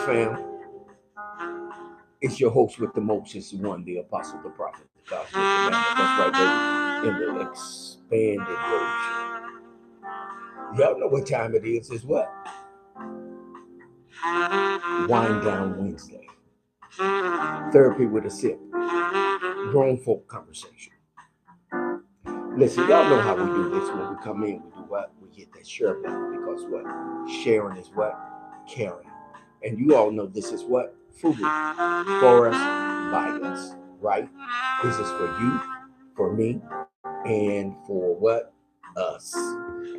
Greetings, fam. It's your host with the most. It's the one, the apostle, the prophet, the gospel, the man. That's right, baby. In the expanded version. Y'all know what time it is. It's what? Wind Down Wednesday. Therapy with a sip. Grown folk conversation. Listen, y'all know how we do this when we come in. We do what? We hit that share button because what? Sharing is what? Caring. And you all know this is what? Food. For us, by us. Right? This is for you, for me, and for what? Us.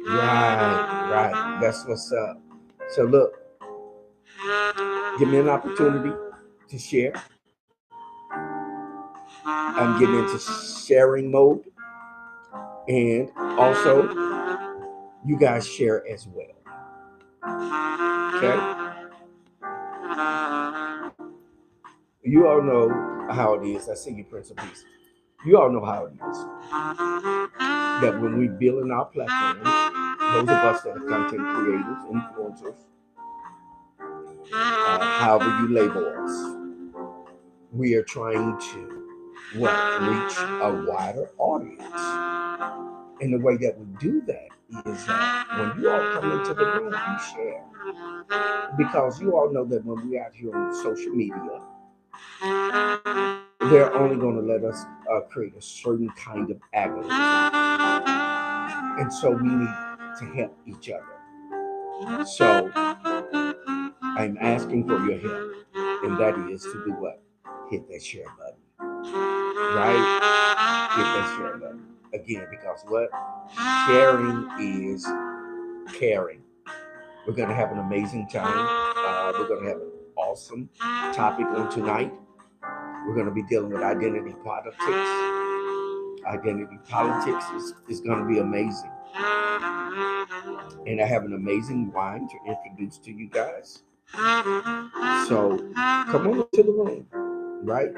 Right. That's what's up. So look, give me an opportunity to share. I'm getting into sharing mode. And also, you guys share as well. Okay? You all know how it is. I see you, Prince of Peace. You all know how it is. That when we build in our platforms, those of us that are content creators, influencers, however you label us, we are trying to reach a wider audience. And the way that we do that is when you all come into the room, you share. Because you all know that when we're out here on social media, they're only going to let us create a certain kind of algorithm. And so we need to help each other. So I'm asking for your help. And that is to do what? Hit that share button. Right? Hit that share button. Again, because what? Sharing is caring. We're going to have an amazing time. We're going to have an awesome topic on tonight. We're going to be dealing with identity politics. Identity politics is going to be amazing. And I have an amazing wine to introduce to you guys. So come on into the room, right?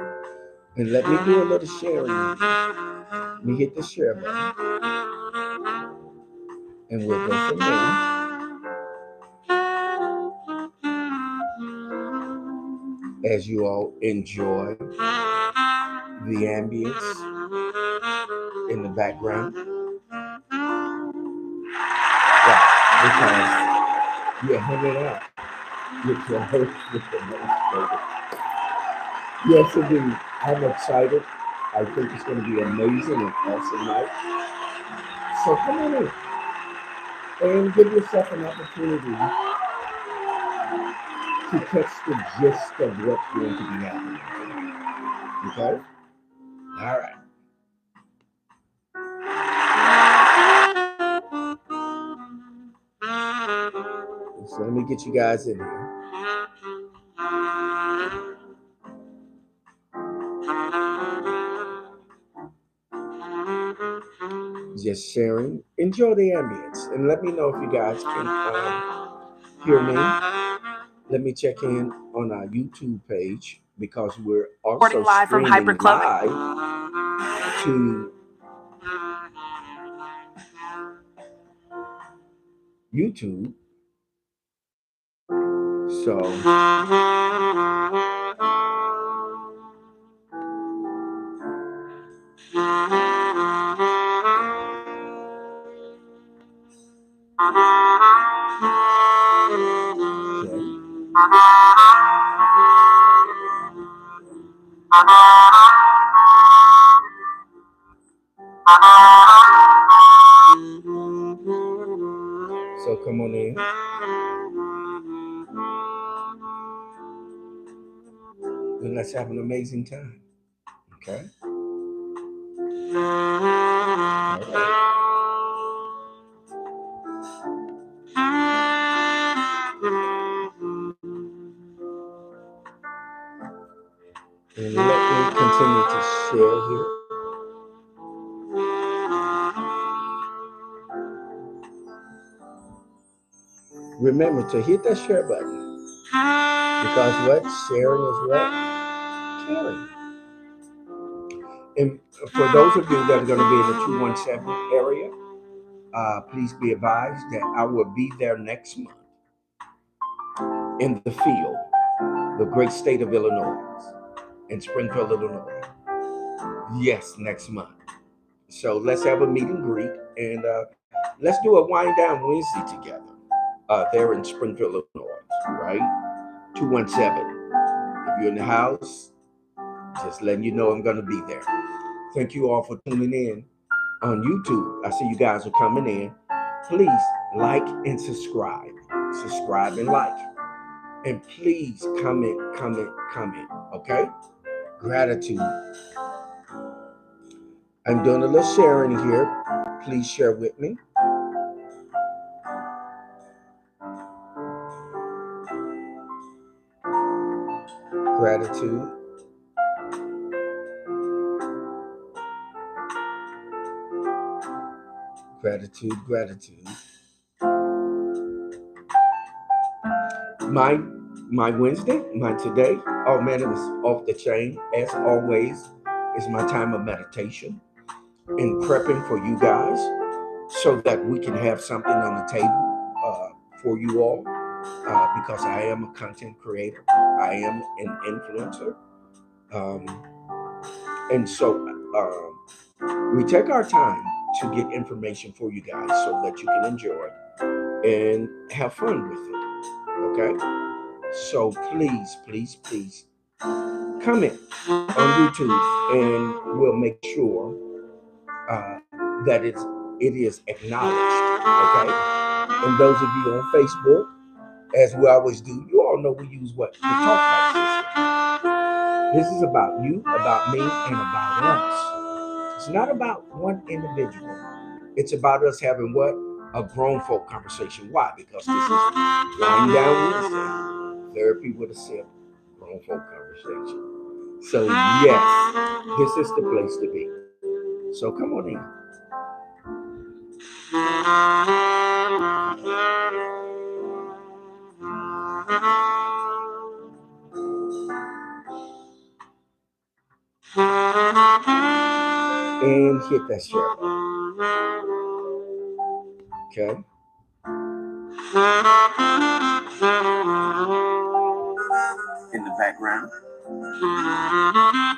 And let me do a little sharing. Let me hit the share button. And we'll go from there. As you all enjoy the ambience in the background. Yeah, because you're hanging out with your host with the most. Yes, indeed. I'm excited. I think it's going to be amazing and awesome night. So come on in and give yourself an opportunity to catch the gist of what's going to be happening. Okay? All right. So let me get you guys in here. Just sharing. Enjoy the ambience. And let me know if you guys can hear me. Let me check in on our YouTube page because we're also live from streaming Hyperclothing. live to YouTube. So So come on in. And let's have an amazing time. Okay? All right. And let me continue to share here. Remember to hit that share button. Because what? Sharing is what? Caring. And for those of you that are going to be in the 217 area, please be advised that I will be there next month in the field. the great state of Illinois, in Springfield, Illinois. Yes, next month. So let's have a meet and greet, and let's do a wind down Wednesday together. There in Springfield, Illinois, right? 217. If you're in the house, just letting you know I'm going to be there. Thank you all for tuning in on YouTube. I see you guys are coming in. Please like and subscribe. Subscribe and like. And please comment. Okay? Gratitude. I'm doing a little sharing here. Please share with me. Gratitude. Gratitude. My Wednesday, my today. Oh man, it was off the chain. As always, is my time of meditation and prepping for you guys, so that we can have something on the table for you all. Because I am a content creator, I am an influencer, and so we take our time to get information for you guys so that you can enjoy and have fun with it. Okay? So please comment on YouTube, and we'll make sure that it is acknowledged. Okay? And those of you on Facebook, as we always do, you all know we use what? The talk back system. This is about you, about me, and about us. It's not about one individual. It's about us having what? A grown folk conversation. Why? Because this is Wind Down Wednesday. Therapy with a sip. Grown folk conversation. So yes, this is the place to be. So come on in. And hit that share button. Okay. In the background.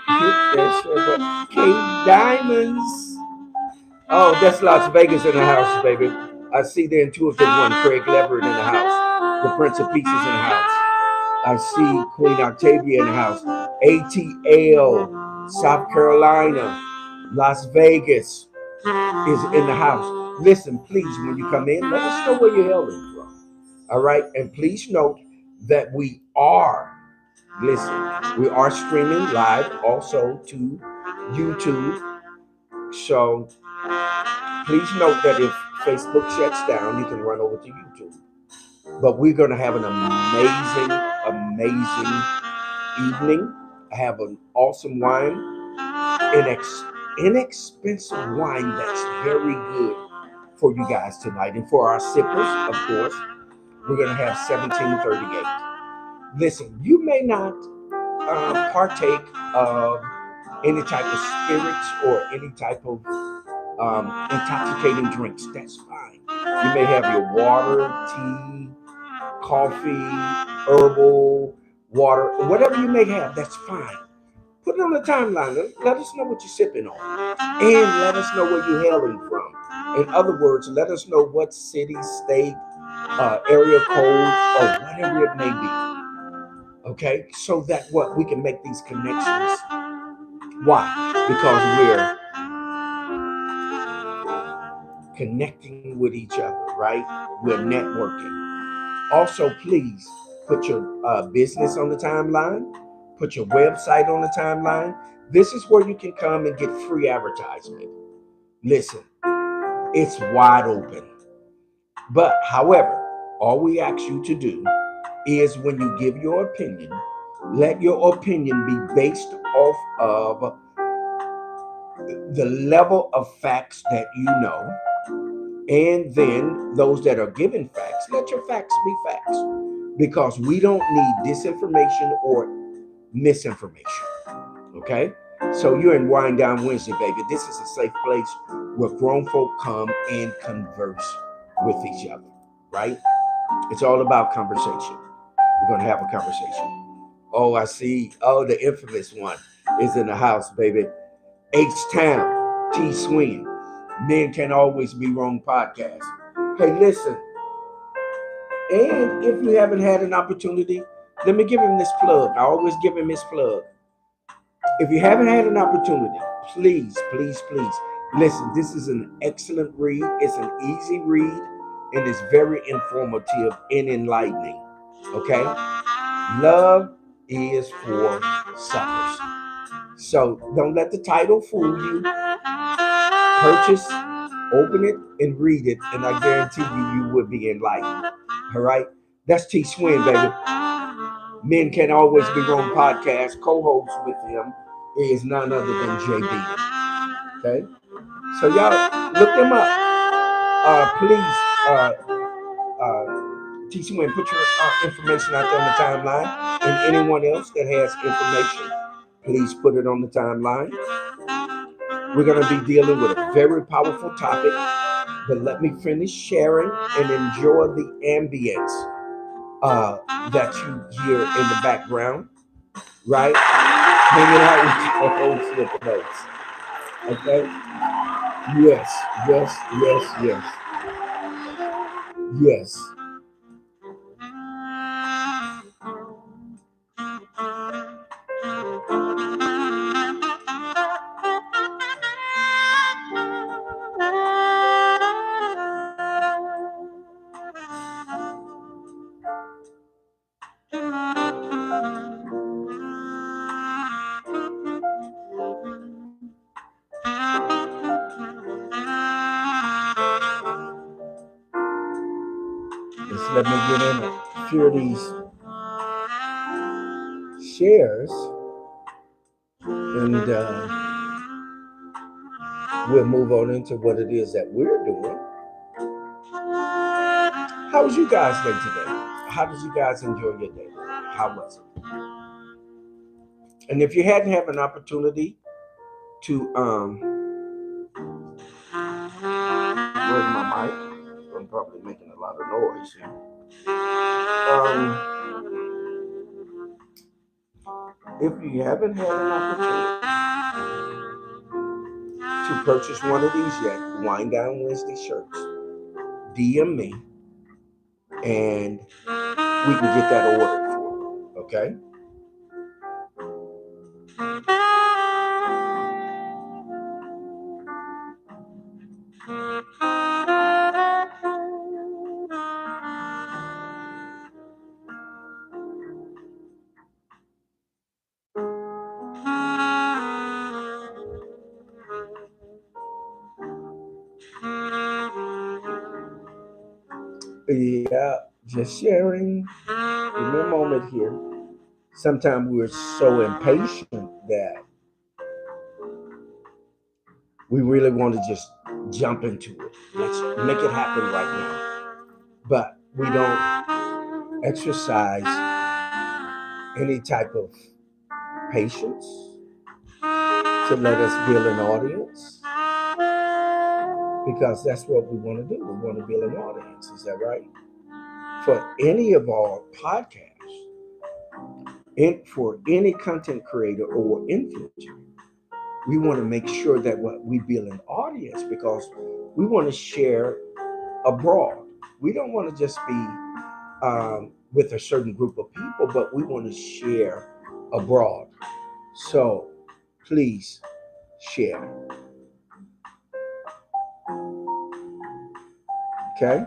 Hit that share button. K Diamonds. Oh, that's Las Vegas in the house, baby. I see the intuitive one, Craig Leverett in the house. The Prince of Peace is in the house. I see Queen Octavia in the house. ATL, South Carolina, Las Vegas is in the house. Listen, please, when you come in, let us know where you're hailing from. All right? And please note that we are streaming live also to YouTube. So please note that if Facebook shuts down, you can run over to YouTube. But we're going to have an amazing evening. I have an awesome wine, inexpensive wine that's very good for you guys tonight. And for our sippers, of course, we're going to have 1738. Listen, you may not partake of any type of spirits or any type of intoxicating drinks. That's fine. You may have your water, tea, coffee, herbal, water, whatever you may have, that's fine. Put it on the timeline. Let us know what you're sipping on. And let us know where you're hailing from. In other words, let us know what city, state, area code, or whatever it may be. Okay? So that what? We can make these connections. Why? Because we're connecting with each other, right? We're networking. Also, please put your business on the timeline. Put your website on the timeline. This is where you can come and get free advertisement. Listen, it's wide open. But, however, all we ask you to do is when you give your opinion, let your opinion be based off of the level of facts that you know. And then those that are given facts, let your facts be facts. Because we don't need disinformation or misinformation. Okay? So you're in Wind Down Wednesday, baby. This is a safe place where grown folk come and converse with each other, right? It's all about conversation. We're going to have a conversation. Oh, I see. Oh, the infamous one is in the house, baby. H-Town, T Swin. Men Can Always Be Wrong podcast. Hey, listen. And if you haven't had an opportunity, let me give him this plug. I always give him his plug. If you haven't had an opportunity, please, please, please listen. This is an excellent read. It's an easy read and it's very informative and enlightening. Okay? Love is for suckers. So don't let the title fool you. Purchase, open it, and read it, and I guarantee you will be enlightened. All right? That's T Swin, baby. Men Can Always Be Wrong podcast. Co-host with him is none other than JB. Okay? So y'all look them up. Please, T Swin, put your information out there on the timeline. And anyone else that has information, please put it on the timeline. We're going to be dealing with a very powerful topic, but let me finish sharing and enjoy the ambience that you hear in the background, right? Hanging out with your host with notes. Okay? Yes, yes, yes, yes. Yes. Let me get in a few of these shares and we'll move on into what it is that we're doing. How was you guys' day today? How did you guys enjoy your day? How was it? And if you hadn't had an opportunity to where's my mic? I'm probably making a lot of noise here. If you haven't had an opportunity to purchase one of these yet, Wind Down Wednesday shirts, DM me and we can get that ordered for you, okay? Yeah, just sharing. Give me a moment here. Sometimes we're so impatient that we really want to just jump into it. Let's make it happen right now. But we don't exercise any type of patience to let us build an audience, because that's what we want to do. We want to build an audience. Is that right? For any of our podcasts, and for any content creator or influencer, we want to make sure that we build an audience, because we want to share abroad. We don't want to just be with a certain group of people, but we want to share abroad. So please share. Okay?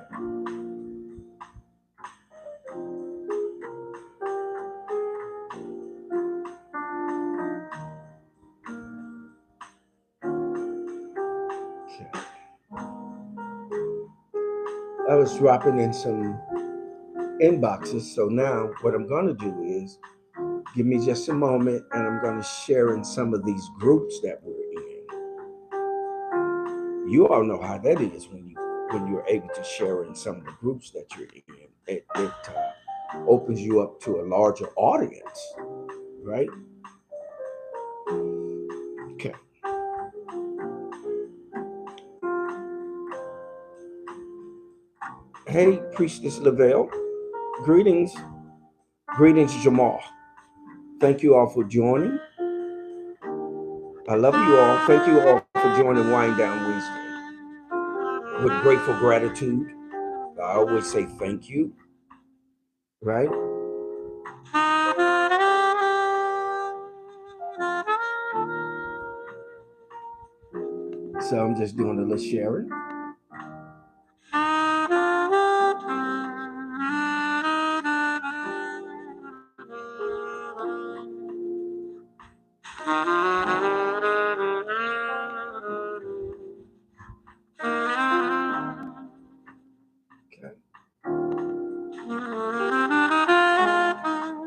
I was dropping in some inboxes. So now what I'm going to do is give me just a moment, and I'm going to share in some of these groups that we're in. You all know how that is when you're able to share in some of the groups that you're in. It opens you up to a larger audience, right? Okay. Hey, Priestess Lavelle. Greetings, Jamal. Thank you all for joining. I love you all. Thank you all for joining Wind Down Wednesday. With grateful gratitude, I always say thank you, right? So I'm just doing a little sharing. Okay.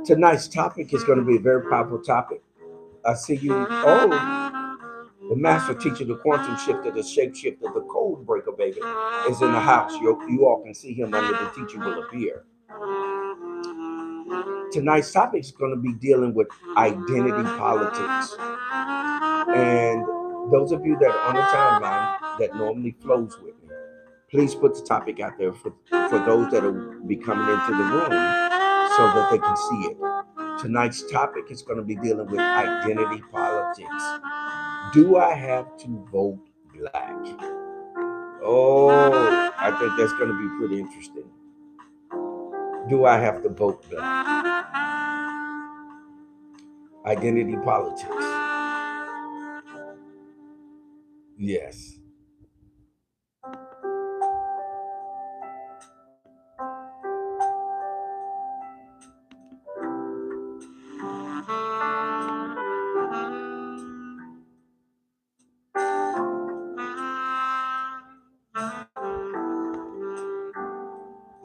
Tonight's topic is going to be a very powerful topic. I see you. Oh, the master teacher, the quantum shifter, the shapeshifter, the code breaker, baby, is in the house. You all can see him under the teacher will appear. Tonight's topic is going to be dealing with identity politics. And those of you that are on the timeline that normally flows with me, please put the topic out there for those that will be coming into the room so that they can see it. Tonight's topic is going to be dealing with identity politics. Do I have to vote black? Oh, I think that's going to be pretty interesting. Do I have to vote black? Identity politics. Yes.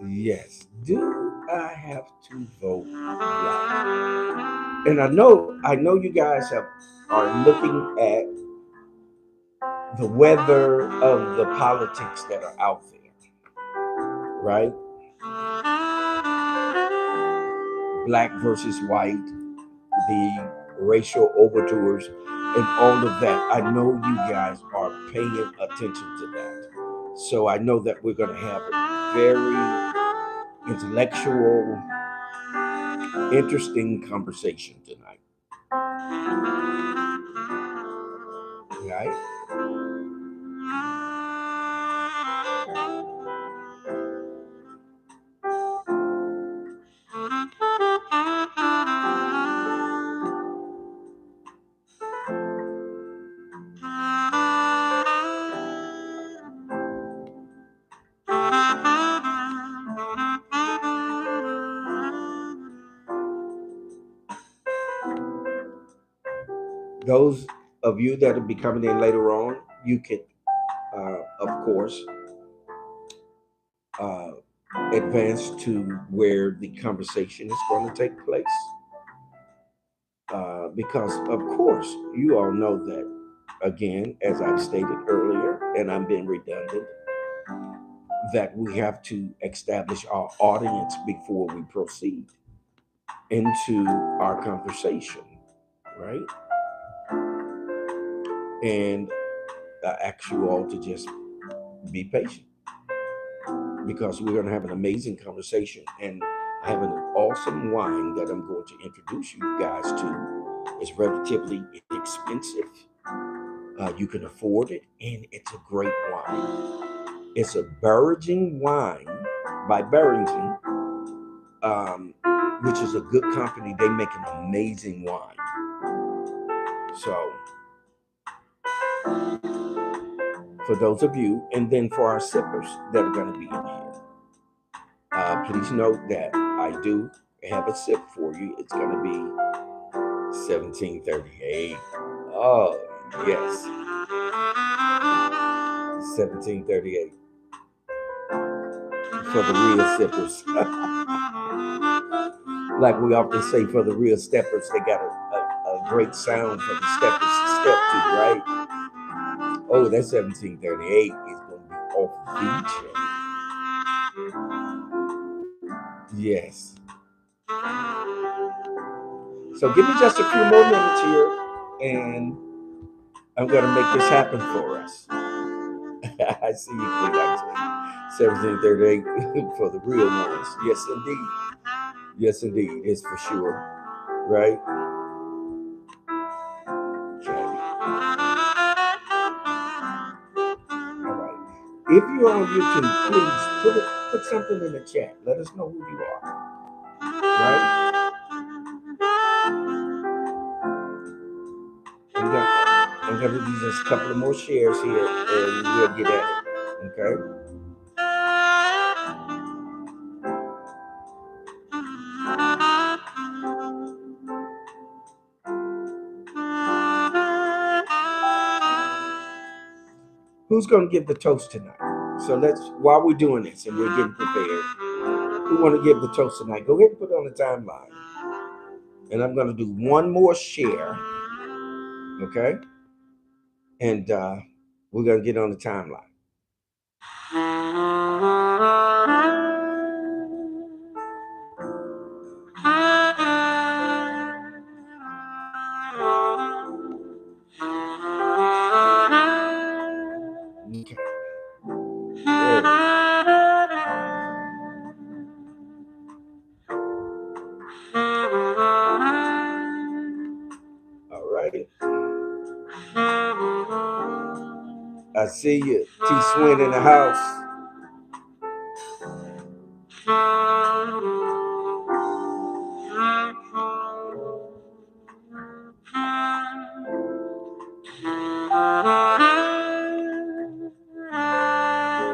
Yes. Do I have to vote black? And I know you guys are looking at the weather of the politics that are out there, right? Black versus white, the racial overtures, and all of that. I know you guys are paying attention to that. So I know that we're going to have a very intellectual, interesting conversation tonight. Right? Those of you that will be coming in later on, you can, of course, advance to where the conversation is going to take place. Because, of course, you all know that, again, as I've stated earlier, and I'm being redundant, that we have to establish our audience before we proceed into our conversation, right? And I ask you all to just be patient because we're going to have an amazing conversation. And I have an awesome wine that I'm going to introduce you guys to. It's relatively inexpensive. You can afford it, and it's a great wine. It's a Berrigan wine by Berrington, which is a good company. They make an amazing wine. So, for those of you, and then for our sippers that are going to be in here, please note that I do have a sip for you. It's going to be 1738. Oh, yes. 1738. For the real sippers. Like we often say, for the real steppers, they got a great sound for the steppers to step to, right? Oh, that 1738 is going to be off the chain. Yes. So give me just a few more minutes here, and I'm going to make this happen for us. I see you, Queen. 1738 for the real ones. Yes, indeed. Yes, indeed. It's for sure. Right? If you're on YouTube, please put something in the chat. Let us know who you are. Right? I'm gonna do just a couple of more shares here, and we'll get at it. Okay. Who's gonna give the toast tonight? So while we're doing this and we're getting prepared, who want to give the toast tonight? Go ahead and put it on the timeline. And I'm gonna do one more share. Okay. And we're gonna get on the timeline. Okay. All right. I see you, T. Swin in the house.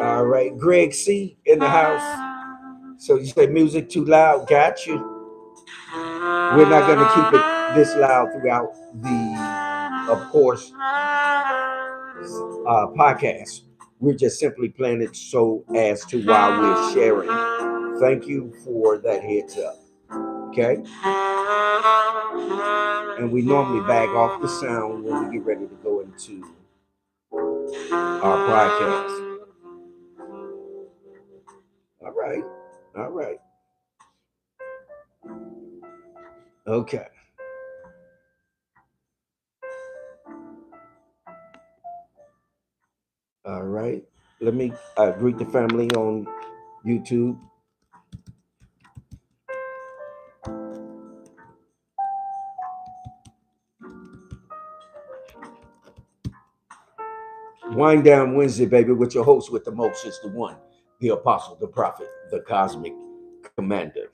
All right, Greg C. in the house. So you say music too loud? Got you. We're not going to keep it this loud throughout the, of course, podcast. We're just simply playing it so as to while we're sharing. Thank you for that heads up. Okay. And we normally bag off the sound when we get ready to go into our podcast. All right. All right. Okay. All right. Let me greet the family on YouTube. Wind Down Wednesday, baby, with your host with the most is the one, the apostle, the prophet, the cosmic commander.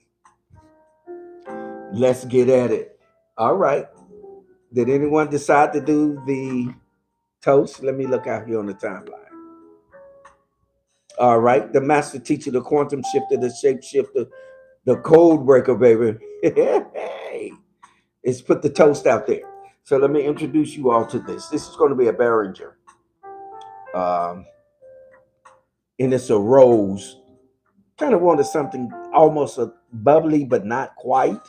Let's get at it. All right. Did anyone decide to do the toast? Let me look out here on the timeline. All right. The master teacher, the quantum shifter, the shape shifter, the code breaker, baby. Hey, it's put the toast out there. So let me introduce you all to this. This is going to be a Behringer. And it's a rose. Kind of wanted something almost a bubbly, but not quite.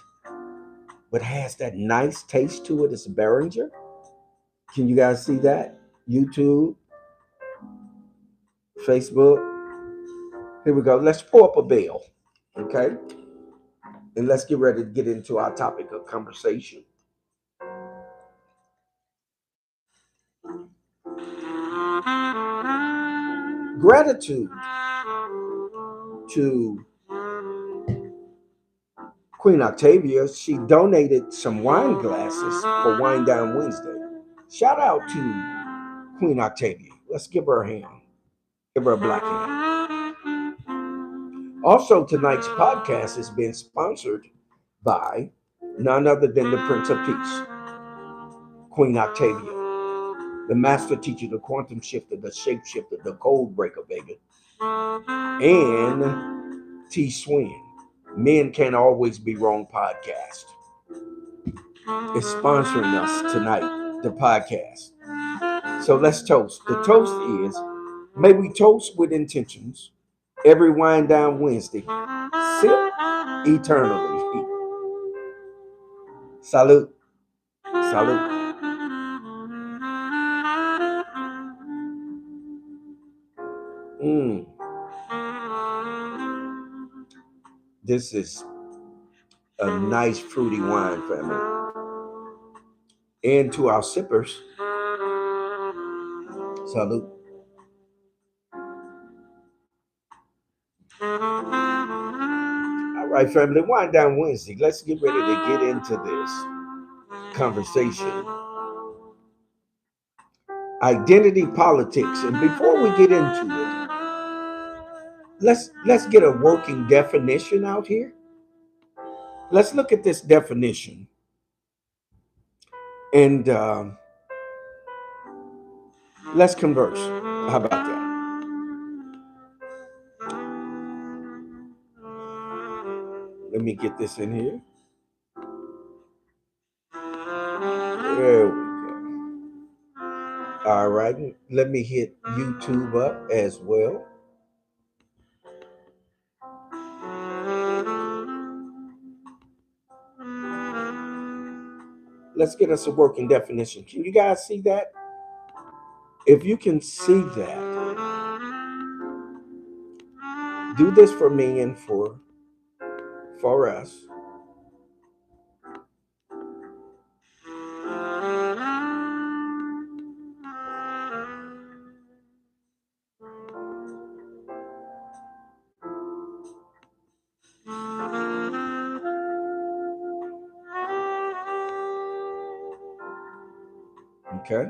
But has that nice taste to it. It's a Behringer. Can you guys see that? YouTube, Facebook. Here we go. Let's pour up a bell. Okay. And let's get ready to get into our topic of conversation. Gratitude to Queen Octavia. She donated some wine glasses for Wind Down Wednesday. Shout out to Queen Octavia. Let's give her a hand. Give her a black hand. Also, tonight's podcast is being sponsored by none other than the Prince of Peace, Queen Octavia, the master teacher, the quantum shifter, the shape shifter, the code breaker, baby, and T. Swin. Men Can't Always Be Wrong podcast is sponsoring us tonight, the podcast. So let's toast. The toast is, may we toast with intentions every Wind Down Wednesday. Sip eternally. Salute. Salute. This is a nice fruity wine, family. And to our sippers, salute. All right, family, Wind Down Wednesday. Let's get ready to get into this conversation. Identity politics. And before we get into it, let's get a working definition out here. Let's look at this definition and let's converse. How about that? Let me get this in here. There we go. All right. Let me hit YouTube up as well. Let's get us a working definition. Can you guys see that? If you can see that, do this for me and for us. Okay.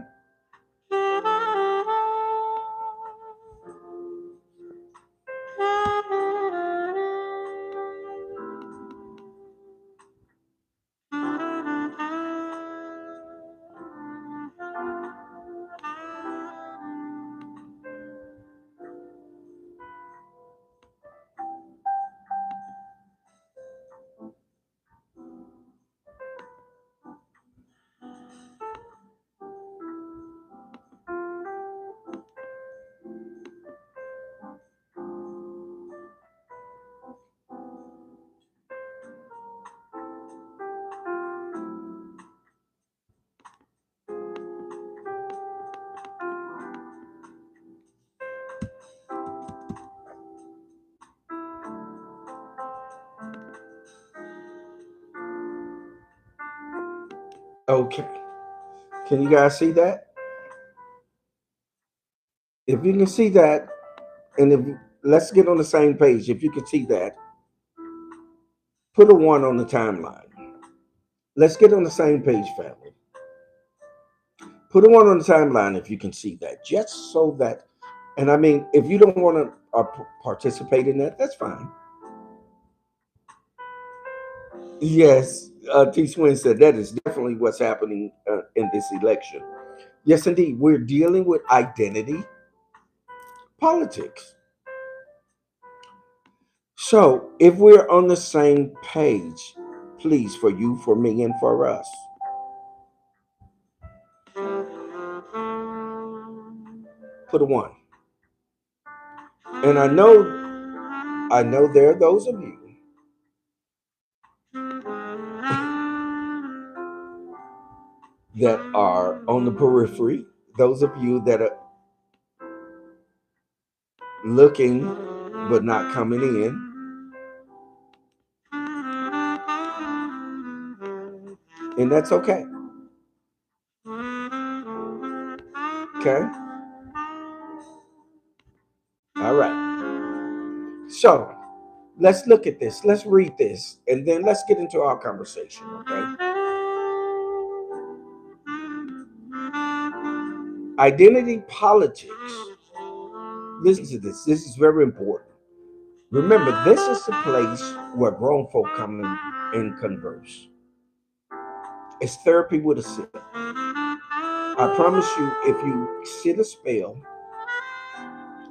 Okay. Can you guys see that? If you can see that, and if let's get on the same page. If you can see that, put a one on the timeline. Let's get on the same page, family. Put a one on the timeline if you can see that, just so that. And I mean, if you don't want to participate in that, that's fine. Yes, T. Swin said that is definitely what's happening in this election. Yes, indeed, we're dealing with identity politics. So, if we're on the same page, please, for you, for me, and for us, put a one. And I know there are those of you that are on the periphery, those of you that are looking but not coming in, and that's okay. Okay. All right. So let's look at this. Let's read this, and then let's get into our conversation. Okay. Identity politics. Listen to this. This is very important. Remember, this is the place where grown folk come in and converse. It's therapy with a sip. I promise you, if you sit a spell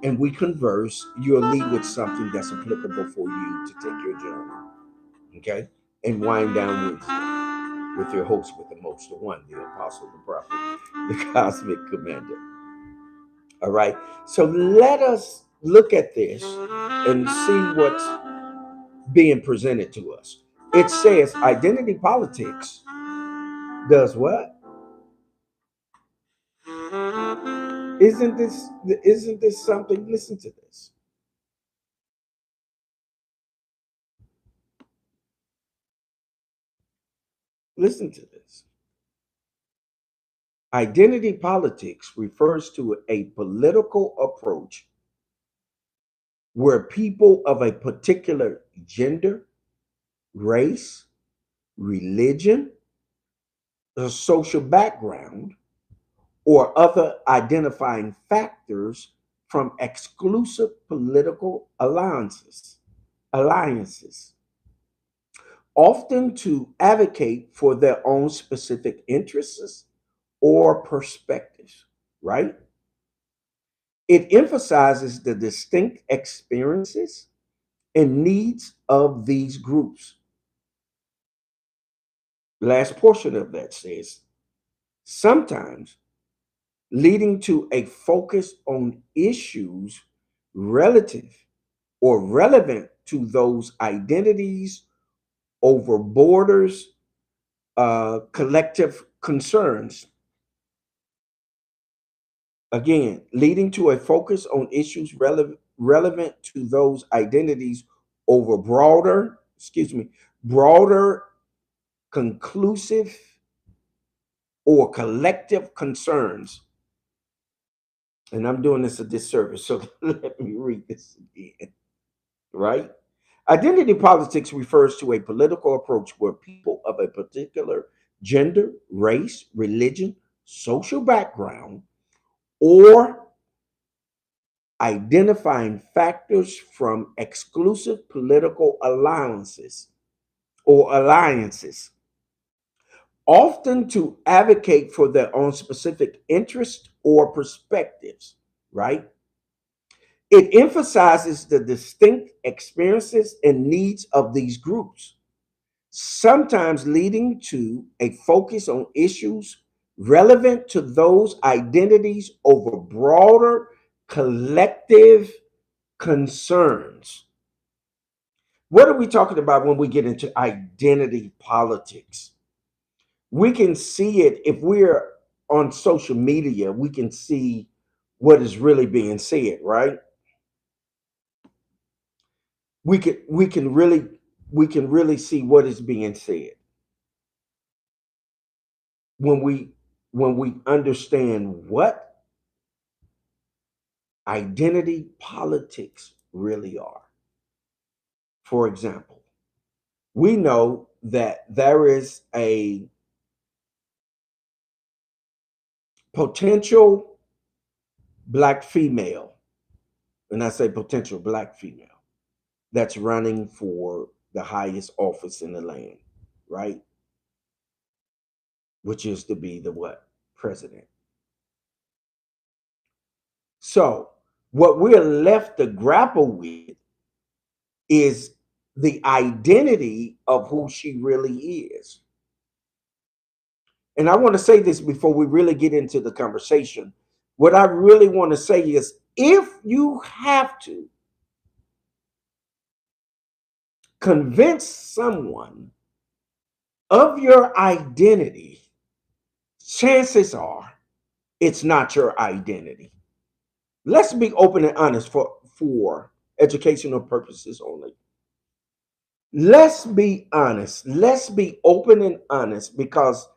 and we converse, you'll leave with something that's applicable for you to take your journey. Okay? And wind down with your host with the most, the one, the apostle, the prophet, the cosmic commander. All right. So let us look at this and see what's being presented to us. It says identity politics does what? Isn't this something? Listen to this. Listen to this. Identity politics refers to a political approach where people of a particular gender, race, religion, or social background, or other identifying factors from exclusive political alliances, often to advocate for their own specific interests or perspectives, right? It emphasizes the distinct experiences and needs of these groups. Last portion of that says, sometimes leading to a focus on issues relative or relevant to those identities over borders, collective concerns. Again, leading to a focus on issues relevant to those identities over broader, conclusive, or collective concerns. And I'm doing this a disservice, so let me read this again, right? Identity politics refers to a political approach where people of a particular gender, race, religion, social background, or identifying factors from exclusive political alliances, often to advocate for their own specific interests or perspectives, right? It emphasizes the distinct experiences and needs of these groups, sometimes leading to a focus on issues relevant to those identities over broader collective concerns. What are we talking about when we get into identity politics? We can see it if we're on social media, we can see what is really being said, right? We can really see what is being said when we understand what identity politics really are. For example, we know that there is a potential black female, and I say potential black female, that's running for the highest office in the land, right? Which is to be the what? President. So, what we're left to grapple with is the identity of who she really is. And I want to say this before we really get into the conversation. What I really want to say is if you have to convince someone of your identity, chances are it's not your identity. Let's be open and honest for educational purposes only. Let's be honest. Let's be open and honest because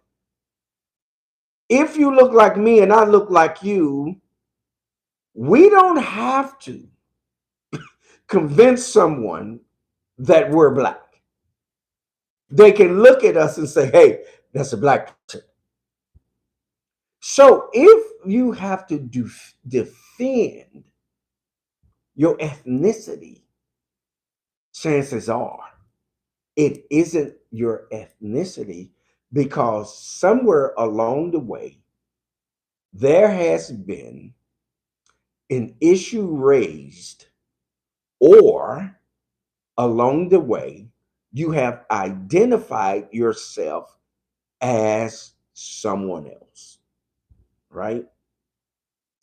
if you look like me and I look like you, we don't have to convince someone that we're black. They can look at us and say, hey, that's a black person. So if you have to defend your ethnicity, chances are it isn't your ethnicity because somewhere along the way, there has been an issue raised, or along the way, you have identified yourself as someone else, right?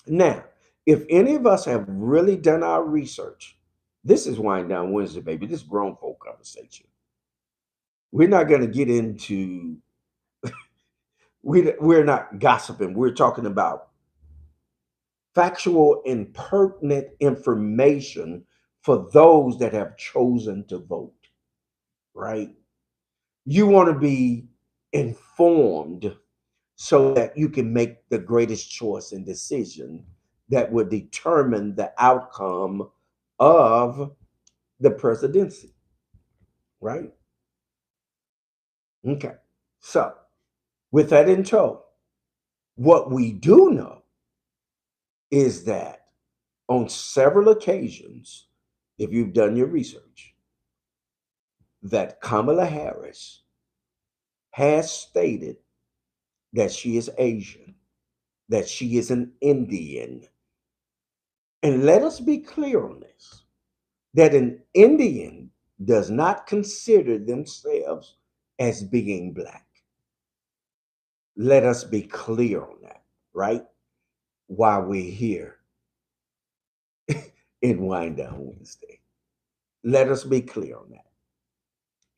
Now, if any of us have really done our research, this is Wind Down Wednesday, baby. This is grown folk conversation. We're not going to get into, we're not gossiping. We're talking about factual and pertinent information for those that have chosen to vote, right? You want to be informed so that you can make the greatest choice and decision that would determine the outcome of the presidency, right? Okay. So, with that in tow, what we do know is that on several occasions, if you've done your research, that Kamala Harris has stated that she is Asian, that she is an Indian. And let us be clear on this, that an Indian does not consider themselves as being black. Let us be clear on that, right? While we're here in Wind Down Wednesday. Let us be clear on that.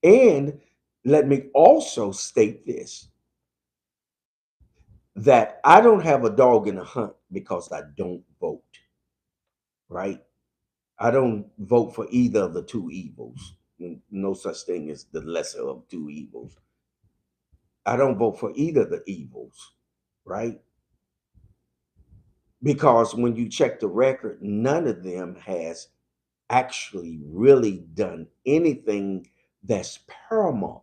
And let me also state this, that I don't have a dog in the hunt because I don't vote, right? I don't vote for either of the two evils. No such thing as the lesser of two evils. I don't vote for either of the evils, right? Because when you check the record, none of them has actually really done anything that's paramount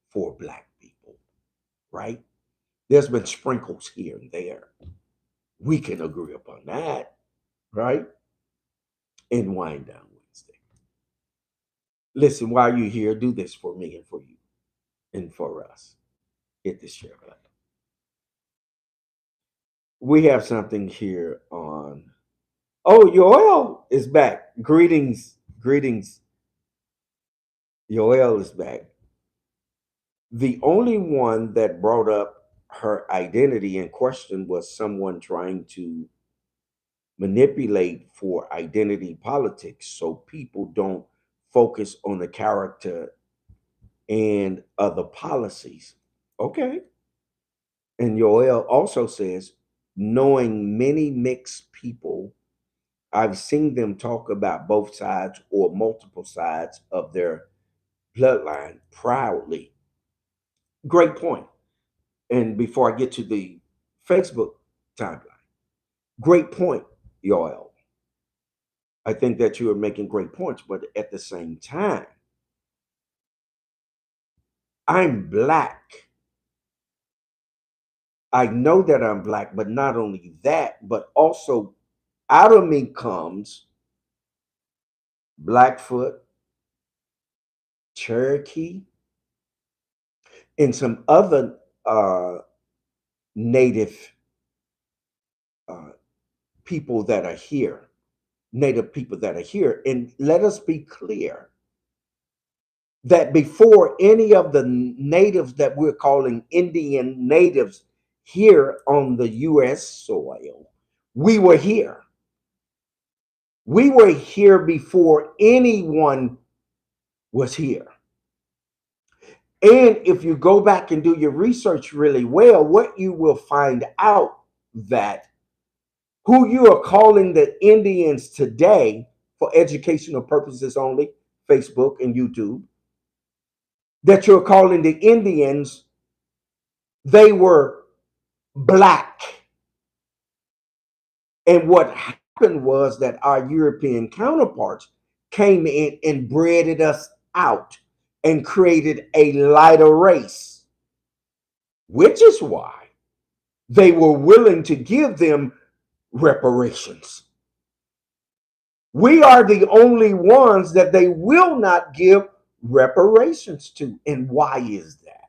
for Black people, right? There's been sprinkles here and there. We can agree upon that, right? In Wind Down Wednesday. Listen, while you're here, do this for me and for you and for us. Hit the share button. We have something here on. Oh, Yoel is back. Greetings, greetings. Yoel is back. The only one that brought up her identity in question was someone trying to manipulate for identity politics so people don't focus on the character and other policies. Okay. And Yoel also says, knowing many mixed people, I've seen them talk about both sides or multiple sides of their bloodline proudly. Great point. And before I get to the Facebook timeline, great point, Yoel. I think that you are making great points, but at the same time, I'm Black. I know that I'm Black, but not only that, but also out of me comes Blackfoot, Cherokee, and some other native uh, people that are here, native people that are here. And let us be clear that before any of the natives that we're calling Indian natives here on the US soil, we were here. We were here before anyone was here. And if you go back and do your research really well, what you will find out that who you are calling the Indians today for educational purposes only, Facebook and YouTube, that you're calling the Indians, they were Black. And what happened was that our European counterparts came in and breeded us out and created a lighter race, which is why they were willing to give them reparations. We are the only ones that they will not give reparations to. And why is that?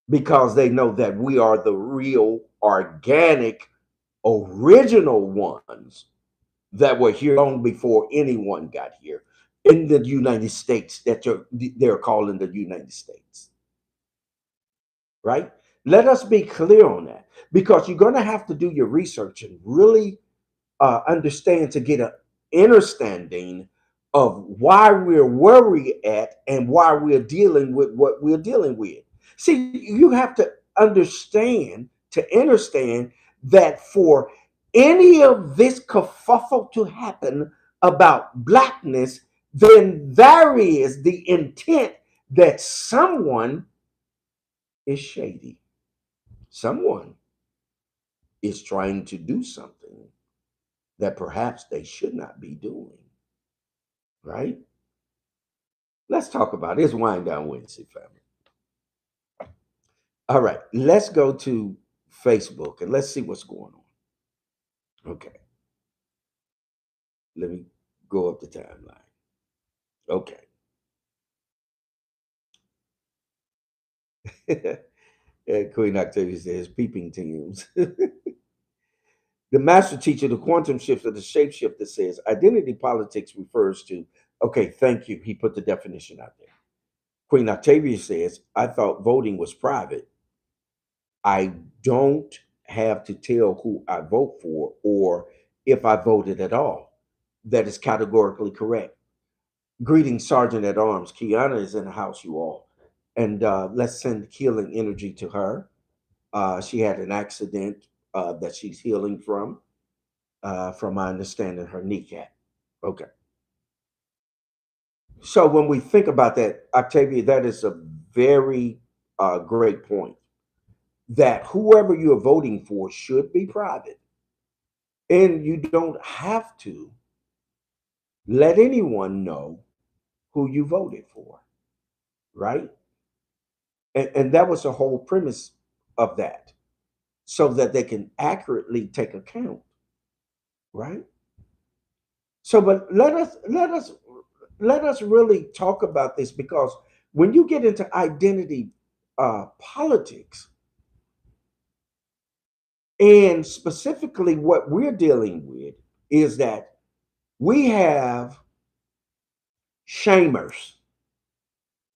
Because they know that we are the real, organic, original ones that were here long before anyone got here in the United States that they're calling the United States. Right? Let us be clear on that, because you're going to have to do your research and really understand to get an understanding of why we're where we're at and why we're dealing with what we're dealing with. See, you have to understand that for any of this kerfuffle to happen about Blackness, then there is the intent that someone is shady. Someone is trying to do something that perhaps they should not be doing, right? Let's talk about this Wind Down Wednesday, family. All right, let's go to Facebook and let's see what's going on. Okay. Let me go up the timeline. Okay. Queen Octavia says, peeping teams. The master teacher, the quantum shifter, the shapeshifter says, identity politics refers to, okay, thank you. He put the definition out there. Queen Octavia says, I thought voting was private. I don't have to tell who I vote for or if I voted at all. That is categorically correct. Greetings, Sergeant at Arms. Kiana is in the house, you all. And let's send healing energy to her. She had an accident that she's healing from my understanding, her kneecap. Okay. So when we think about that, Octavia, that is a very great point. That whoever you're voting for should be private. And you don't have to let anyone know who you voted for, right? And that was the whole premise of that, so that they can accurately take account, right? So, but let us really talk about this, because when you get into identity politics, and specifically what we're dealing with is that we have shamers.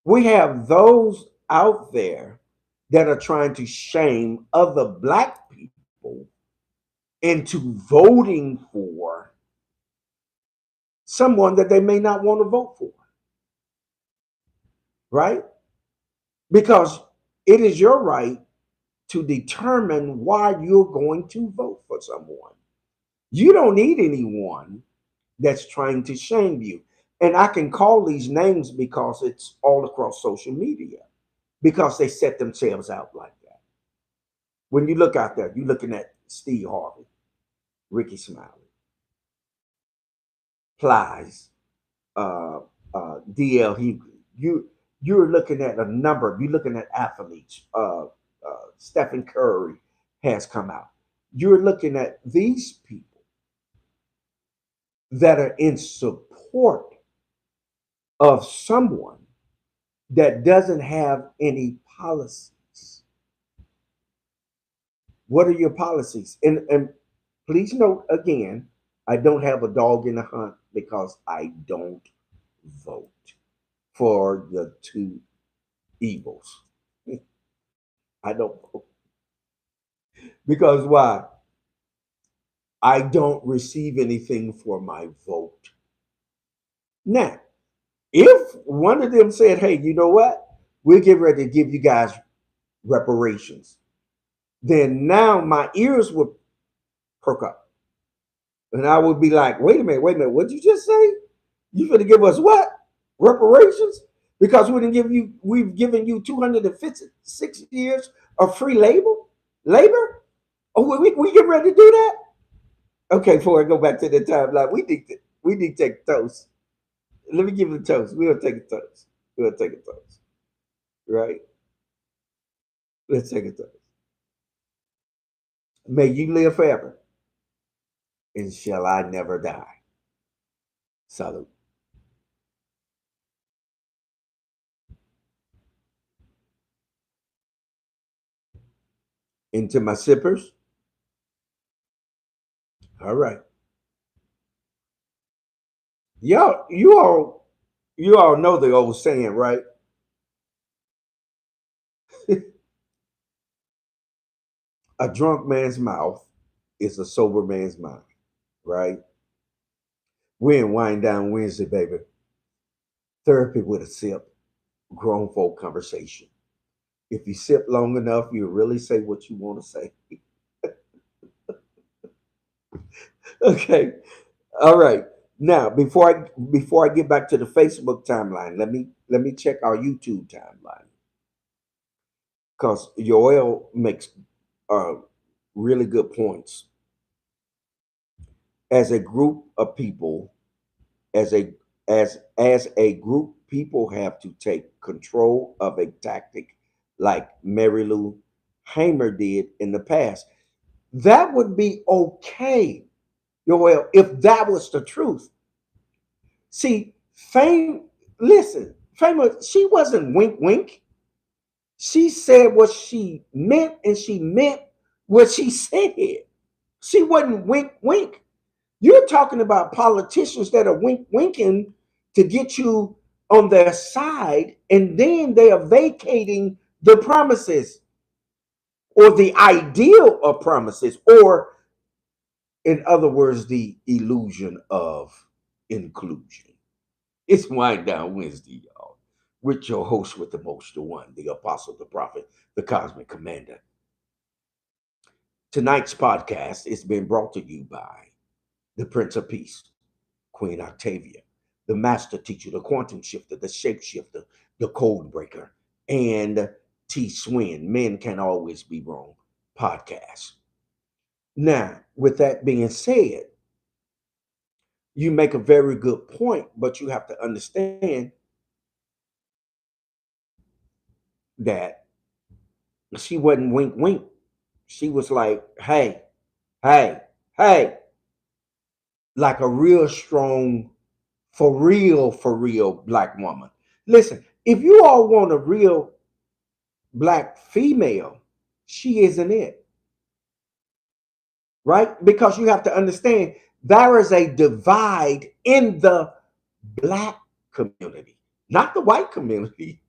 We have those out there that are trying to shame other black people into voting for someone that they may not want to vote for, right? Because it is your right to determine why you're going to vote for someone. You don't need anyone that's trying to shame you. And I can call these names because it's all across social media, because they set themselves out like that. When you look out there, you're looking at Steve Harvey, Ricky Smiley, Plies, uh, DL Hughley. You're looking at a number. You're looking at athletes. Stephen Curry has come out. You're looking at these people that are in support of someone that doesn't have any policies. What are your policies? And please note again, I don't have a dog in the hunt because I don't vote for the two evils. I don't vote. Because why? I don't receive anything for my vote. Now, if one of them said, hey, you know what? We're getting ready to give you guys reparations, then now my ears would perk up. And I would be like, wait a minute, what'd you just say? You gonna give us what? Reparations? Because we've given you 256 years of free labor? Oh, we get ready to do that? Okay, before I go back to the timeline, we need to take a toast. Let me give you a toast. We'll take a toast. We'll take a toast. Right? Let's take a toast. May you live forever, and shall I never die. Salute. Into my sippers. All right. Y'all, you all know the old saying, right? A drunk man's mouth is a sober man's mind, right? We're in Wind Down Wednesday, baby. Therapy with a sip, grown folk conversation. If you sip long enough, you really say what you want to say. Okay. All right. Now, before I get back to the Facebook timeline, let me check our YouTube timeline, because Yoel makes uh, really good points. As a group of people, as a group, people have to take control of a tactic like Mary Lou Hamer did in the past. That would be okay, Yoel, if that was the truth. See, Fame, listen, Famous, she wasn't wink wink. She said what she meant, and she meant what she said. She wasn't wink wink. You're talking about politicians that are wink winking to get you on their side, and then they are vacating the promises or the ideal of promises, or in other words, the illusion of inclusion. It's Wind Down Wednesday, y'all, with your host with the most, the one, the apostle, the prophet, the cosmic commander. Tonight's podcast is being brought to you by the Prince of Peace, Queen Octavia, the master teacher, the quantum shifter, the shapeshifter, the code breaker, and T Swin, Men Can Always Be Wrong podcast. Now, with that being said, you make a very good point, but you have to understand that she wasn't wink wink. She was like, hey, hey, hey, like a real strong, for real black woman. Listen, if you all want a real black female, she isn't it. Right? Because you have to understand there is a divide in the black community, not the white community.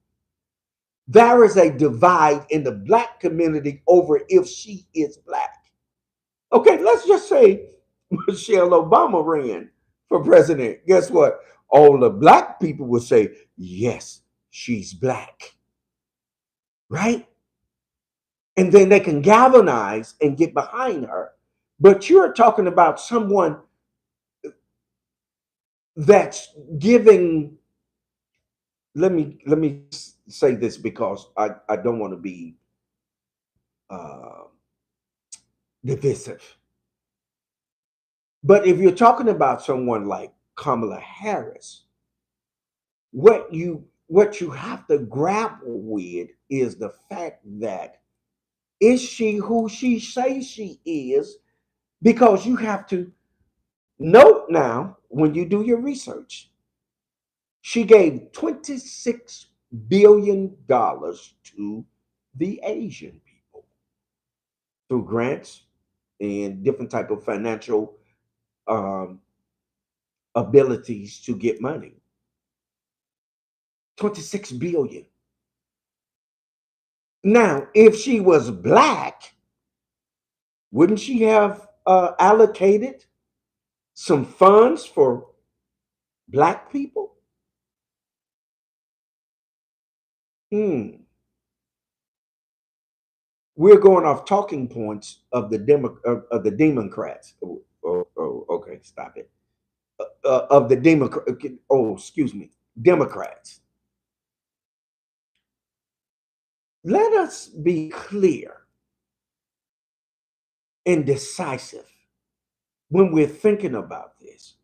There is a divide in the black community over if she is black. Okay, let's just say Michelle Obama ran for president. Guess what? All the black people would say, yes, she's black. Right? And then they can galvanize and get behind her. But you're talking about someone that's giving. Let me say this because I don't want to be uh, divisive. But if you're talking about someone like Kamala Harris, what you have to grapple with is the fact that is she who she says she is? Because you have to note now when you do your research, she gave $26 billion to the Asian people through grants and different type of financial um, abilities to get money. 26 billion. Now, if she was black, wouldn't she have allocated some funds for black people? Hmm. We're going off talking points of the of the Democrats. Okay, stop it. Of the Democrat. Oh, excuse me, Democrats. Let us be clear and decisive when we're thinking about this.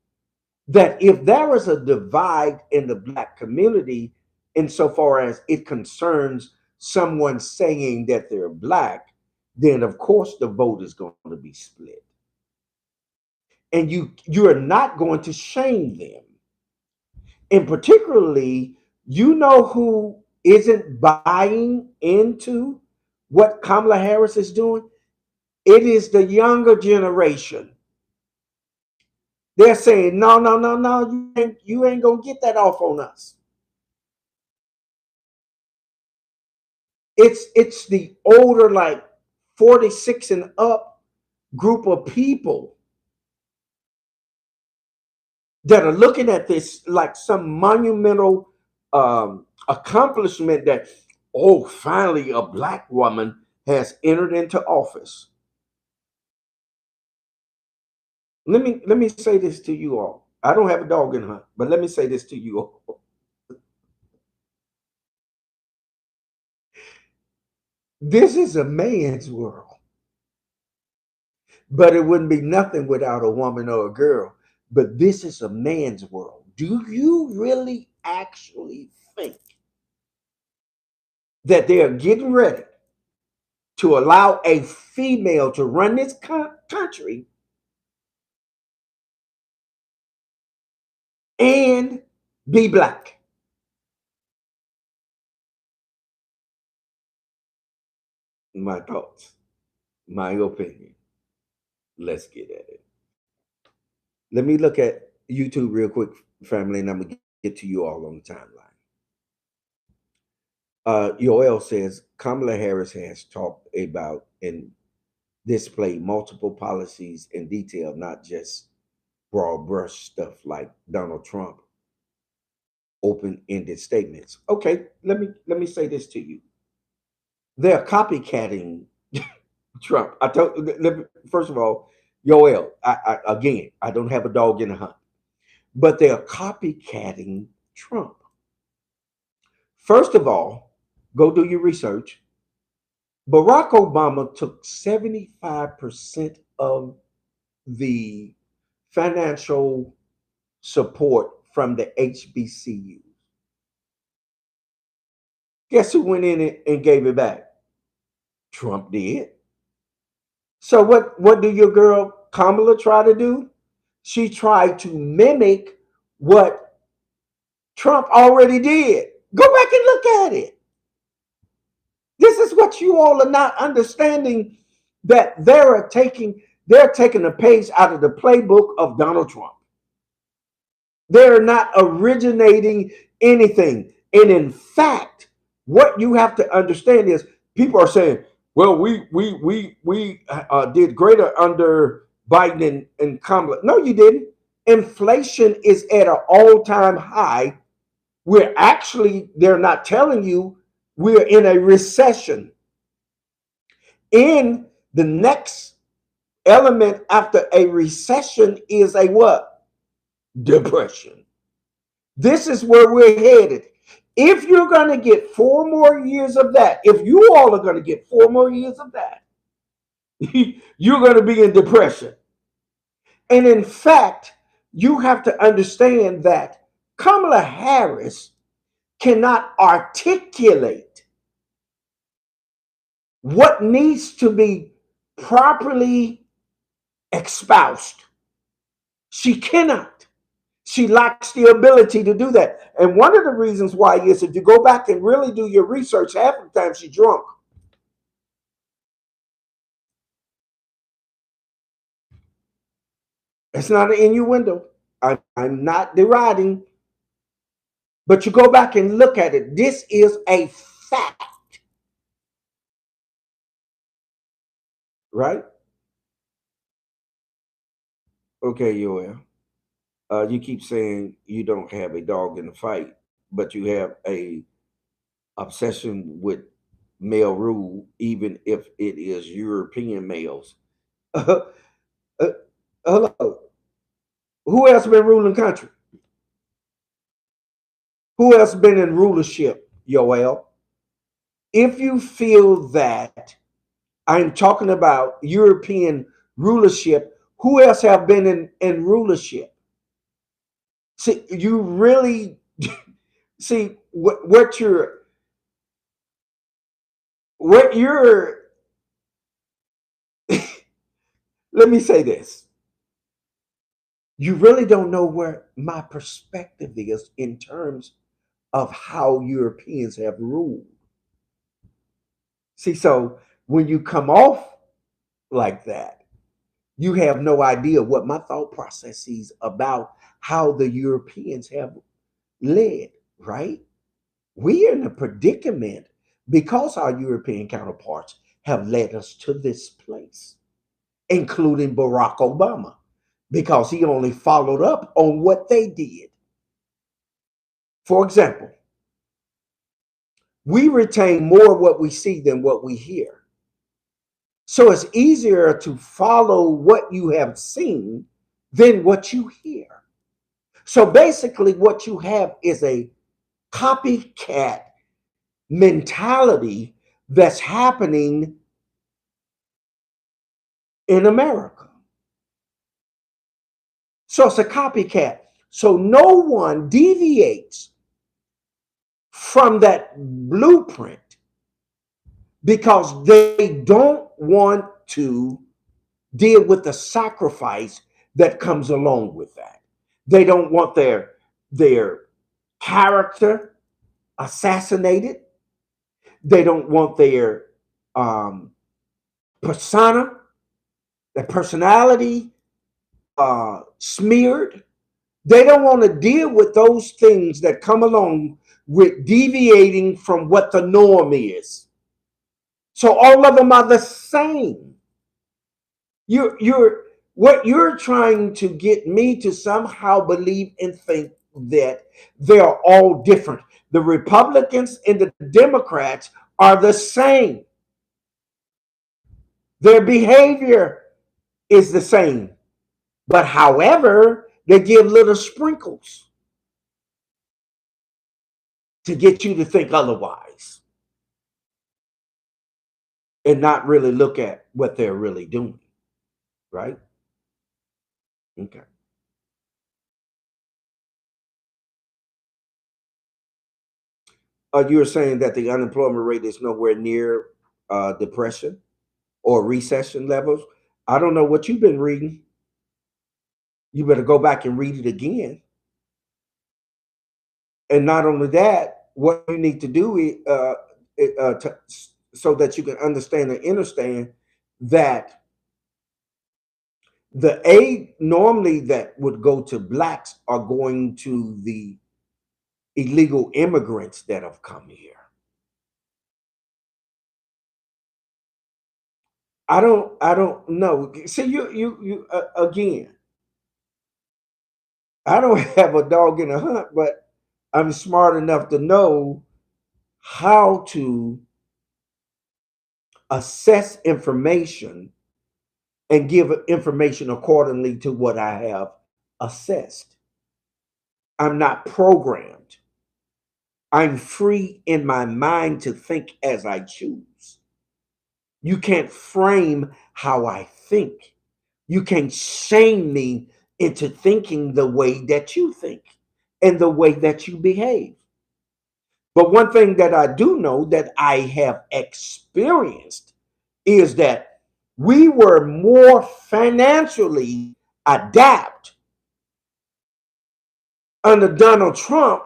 That if there is a divide in the black community, insofar as it concerns someone saying that they're black, then of course the vote is going to be split. And you are not going to shame them. And particularly, you know who isn't buying into what Kamala Harris is doing? It is the younger generation. They're saying, no, no, no, no, you ain't gonna get that off on us. It's the older, like 46 and up group of people that are looking at this like some monumental accomplishment that, oh, finally a black woman has entered into office. Let me say this to you all. I don't have a dog in hunt, but let me say this to you all. This is a man's world, but it wouldn't be nothing without a woman or a girl. But this is a man's world. Do you really actually think that they are getting ready to allow a female to run this country and be black. My thoughts, my opinion. Let's get at it. Let me look at YouTube real quick, family, and I'm gonna get to you all on the timeline. Yoel says Kamala Harris has talked about and displayed multiple policies in detail, not just broad brush stuff like Donald Trump open-ended statements. Okay, let me say this to you. They're copycatting Trump. First of all, Yoel, again, I don't have a dog in the hunt, but they're copycatting Trump. First of all, go do your research. Barack Obama took 75% of the financial support from the HBCUs. Guess who went in and gave it back? Trump did. So what do your girl Kamala try to do? She tried to mimic what Trump already did. Go back and look at it. This is what you all are not understanding, that they're taking a page out of the playbook of Donald Trump. They're not originating anything. And in fact, what you have to understand is people are saying, well, we did greater under Biden and Kamala. No, you didn't. Inflation is at an all-time high. They're not telling you we're in a recession. And the next element after a recession is a what? Depression. This is where we're headed. If you're going to get 4 more years of that, if you all are going to get 4 more years of that, you're going to be in depression. And in fact, you have to understand that Kamala Harris cannot articulate what needs to be properly espoused. She cannot. She lacks the ability to do that. And one of the reasons why is if you go back and really do your research, half the time she's drunk. It's not an innuendo. I'm not deriding. But you go back and look at it. This is a fact. Right? Okay, Yoel. You keep saying you don't have a dog in the fight, but you have a obsession with male rule, even if it is European males. Hello. Who else been ruling country? Who else been in rulership, Yoel? If you feel that I'm talking about European rulership, who else have been in rulership? See, you really see what you're let me say this. You really don't know where my perspective is in terms of how Europeans have ruled. See, so when you come off like that, you have no idea what my thought processes about how the Europeans have led, right? We are in a predicament because our European counterparts have led us to this place, including Barack Obama, because he only followed up on what they did. For example, we retain more what we see than what we hear. So it's easier to follow what you have seen than what you hear. So basically, what you have is a copycat mentality that's happening in America. So it's a copycat. So no one deviates from that blueprint because they don't want to deal with the sacrifice that comes along with that. They don't want their their character assassinated. They don't want their um, persona, their personality smeared. They don't want to deal with those things that come along with deviating from what the norm is. So all of them are the same. You're what you're trying to get me to somehow believe and think that they're all different. The Republicans and the Democrats are the same. Their behavior is the same. But however, they give little sprinkles to get you to think otherwise and not really look at what they're really doing. Right? Okay. You were saying that the unemployment rate is nowhere near depression or recession levels. I don't know what you've been reading. You better go back and read it again. And not only that, what you need to do is, so that you can understand and understand that the aid normally that would go to blacks are going to the illegal immigrants that have come here. I don't know. See, you again. I don't have a dog in a hunt, but I'm smart enough to know how to assess information and give information accordingly to what I have assessed. I'm not programmed. I'm free in my mind to think as I choose. You can't frame how I think. You can't shame me into thinking the way that you think and the way that you behave. But one thing that I do know that I have experienced is that we were more financially adapt under Donald Trump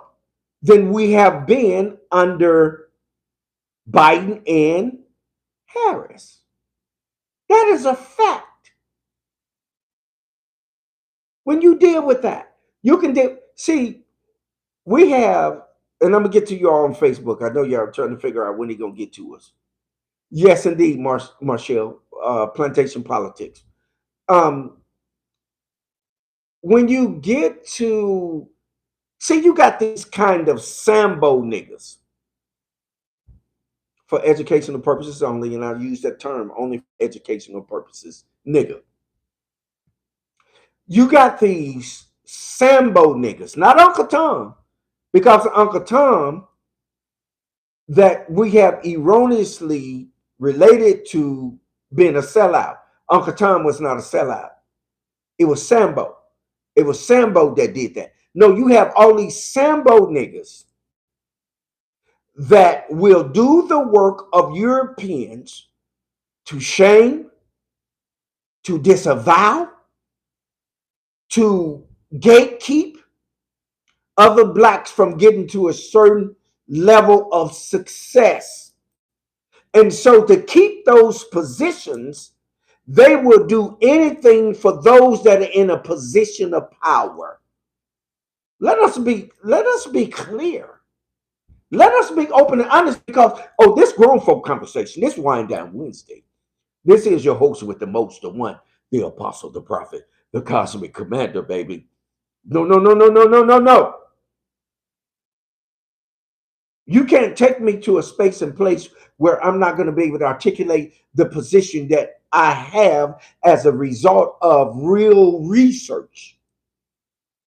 than we have been under Biden and Harris. That is a fact. When you deal with that, you can deal. See, we have, and I'm gonna get to y'all on Facebook. I know y'all are trying to figure out when he gonna get to us. Yes, indeed, Marshall, plantation politics. Um, when you get to see, you got these kind of Sambo niggas for educational purposes only, and I use that term only for educational purposes, nigga. You got these Sambo niggas, not Uncle Tom, because Uncle Tom that we have erroneously related to being a sellout. Uncle Tom was not a sellout. It was Sambo. It was Sambo that did that. No, you have all these Sambo niggas that will do the work of Europeans to shame, to disavow, to gatekeep other blacks from getting to a certain level of success. And so to keep those positions, they will do anything for those that are in a position of power. Let us be clear. Let us be open and honest because, this grown folk conversation, this Wind Down Wednesday. This is your host with the most, the one, the apostle, the prophet, the cosmic commander, baby. No, no, no, no, no, no, no, no. You can't take me to a space and place where I'm not going to be able to articulate the position that I have as a result of real research,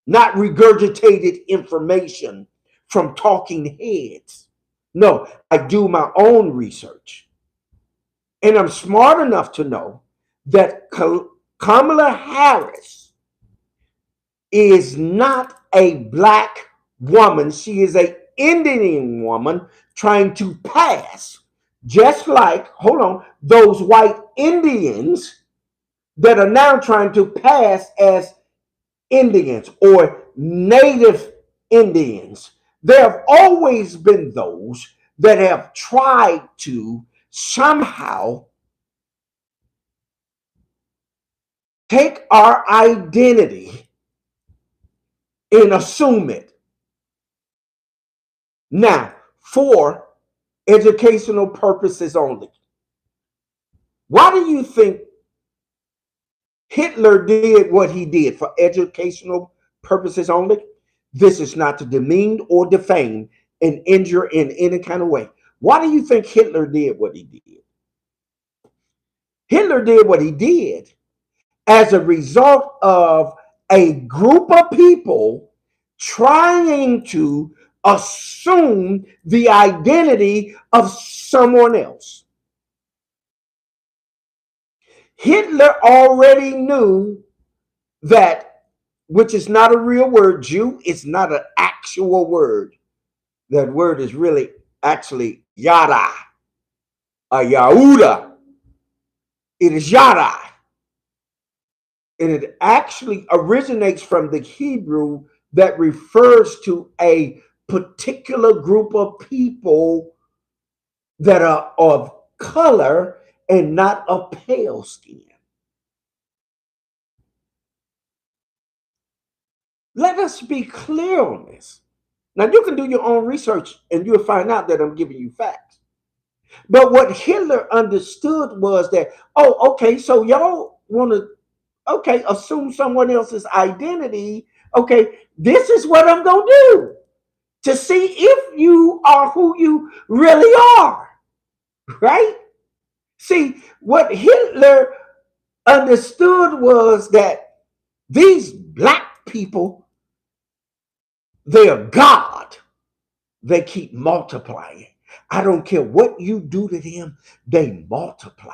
not regurgitated information from talking heads. No, I do my own research. And I'm smart enough to know that Kamala Harris is not a black woman. She is an Indian woman trying to pass, just like, hold on, those white Indians that are now trying to pass as Indians or Native Indians, there have always been those that have tried to somehow take our identity and assume it. Now, for educational purposes only, why do you think Hitler did what he did for educational purposes only? This is not to demean or defame and injure in any kind of way. Why do you think Hitler did what he did? Hitler did what he did as a result of a group of people trying to assume the identity of someone else. Hitler already knew that, which is not a real word, Jew, it's not an actual word. That word is really actually yada, a Yahuda. It is yada. And it actually originates from the Hebrew that refers to a particular group of people that are of color and not of pale skin. Let us be clear on this. Now, you can do your own research and you'll find out that I'm giving you facts. But what Hitler understood was that, oh, okay, so y'all want to, okay, assume someone else's identity. Okay, this is what I'm going to do to see if you are who you really are, right? See, what Hitler understood was that these black people, they are God. They keep multiplying. I don't care what you do to them, they multiply.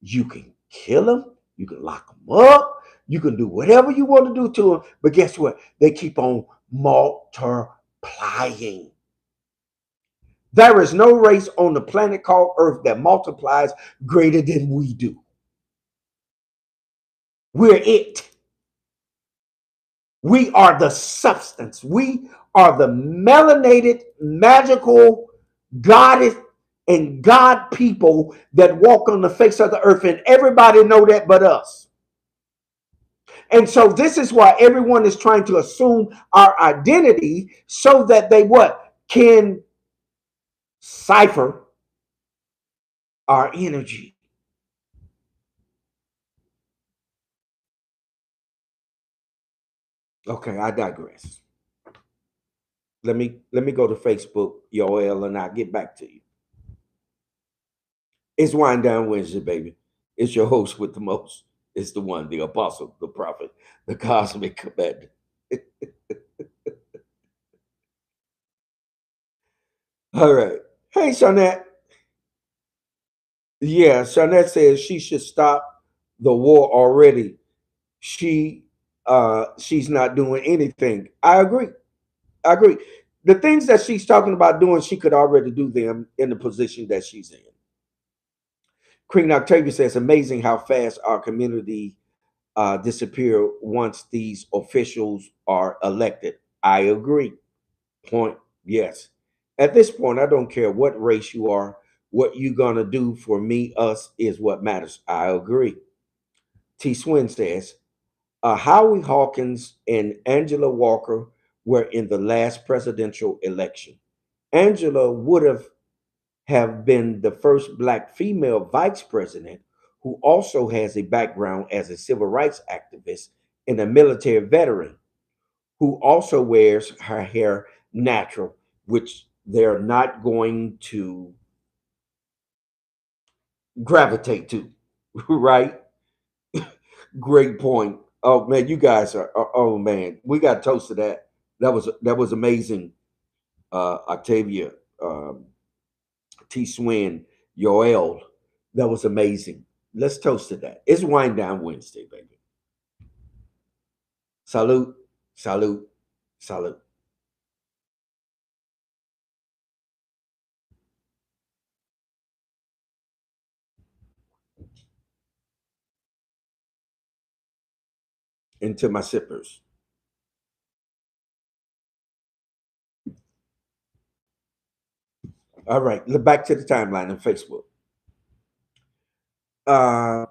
You can kill them, you can lock them up, you can do whatever you want to do to them, but guess what? They keep on multiplying. There is no race on the planet called Earth that multiplies greater than we do. We're it. We are the substance. We are the melanated, magical, goddess and God people that walk on the face of the earth, and everybody know that but us. And so this is why everyone is trying to assume our identity so that they what? Can cipher our energy. Okay, I digress. Let me go to Facebook, Yoel, and I'll get back to you. It's Wind Down Wednesday, baby. It's your host with the most. It's the one, the apostle, the prophet, the cosmic commander. All right. Hey, Shanette. Yeah, Shanette says she should stop the war already. She's not doing anything. I agree. I agree. The things that she's talking about doing, she could already do them in the position that she's in. Queen Octavia says, amazing how fast our community disappear once these officials are elected. I agree. Point. Yes. At this point, I don't care what race you are. What you gonna do for me, us, is what matters. I agree. T. Swin says, Howie Hawkins and Angela Walker were in the last presidential election. Angela would have been the first black female vice president who also has a background as a civil rights activist and a military veteran who also wears her hair natural, which they're not going to gravitate to, right? Great point. Oh man, you guys are. Oh man, we got toast to that. That was amazing. Octavia, T. Swin, Yoel, that was amazing. Let's toast to that. It's Wind Down Wednesday, baby. Salute, salute, salute. Into my sippers. All right, back to the timeline on Facebook.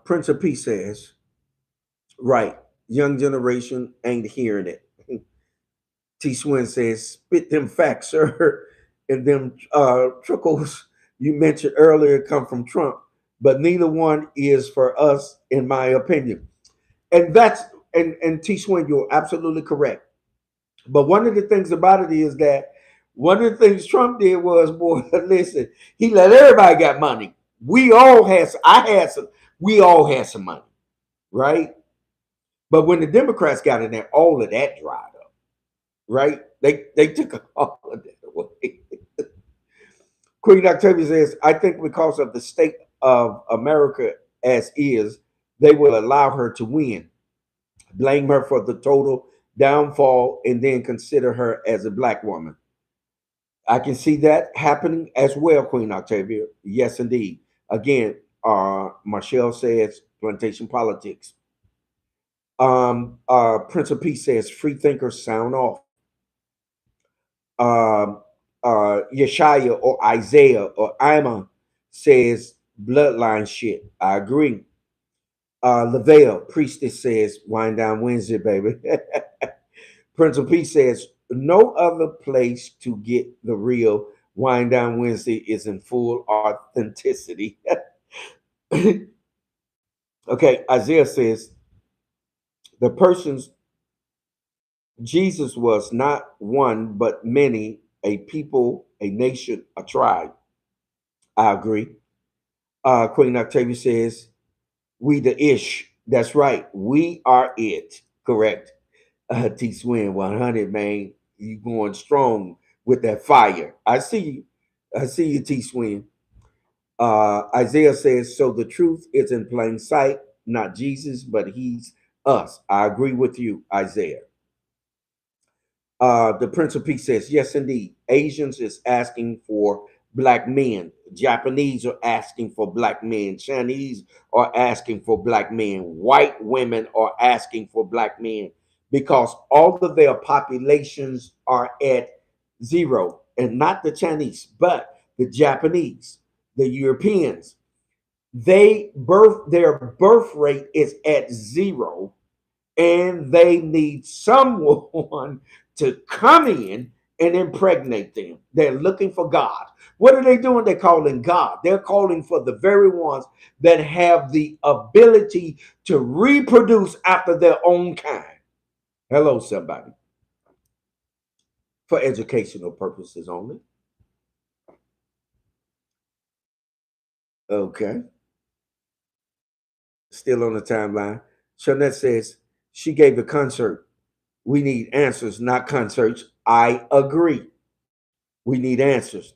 Prince of Peace says, right, young generation ain't hearing it. T Swin says, spit them facts, sir. And them trickles you mentioned earlier come from Trump, but neither one is for us, in my opinion. And that's and T Swin, you're absolutely correct. But one of the things about it is that one of the things Trump did was, boy, listen, he let everybody got money. We all had, I had some, we all had some money, right? But when the Democrats got in there, all of that dried up, right? They took all of that away. Queen Octavia says, I think because of the state of America as is, they will allow her to win, blame her for the total downfall, and then consider her as a black woman. I can see that happening as well, Queen Octavia. Yes, indeed. Again, Marshall says plantation politics. Prince of Peace says free thinkers sound off. Um, Yeshaya or Isaiah or Ima says bloodline shit. I agree. Lavelle, priestess says wind down Wednesday, baby. Prince of Peace says no other place to get the real wind down Wednesday is in full authenticity. Okay, Isaiah says the persons Jesus was not one but many, a people, a nation, a tribe. I agree. Queen Octavia says, we the ish. That's right. We are it. Correct. T Swin 100, man. You going strong with that fire. I see you. I see you, T Swin. Isaiah says, so the truth is in plain sight, not Jesus, but he's us. I agree with you, Isaiah. The Prince of Peace says, yes, indeed. Asians is asking for black men. Japanese are asking for black men. Chinese are asking for black men. White women are asking for black men because all of their populations are at zero. And not the Chinese, but the Japanese, the Europeans. Their birth rate is at zero, and they need someone to come in and impregnate them. They're looking for God. What are they doing? They're calling God. They're calling for the very ones that have the ability to reproduce after their own kind. Hello, somebody. For educational purposes only. Okay. Still on the timeline. Shanette says she gave a concert. We need answers, not concerts. I agree. We need answers.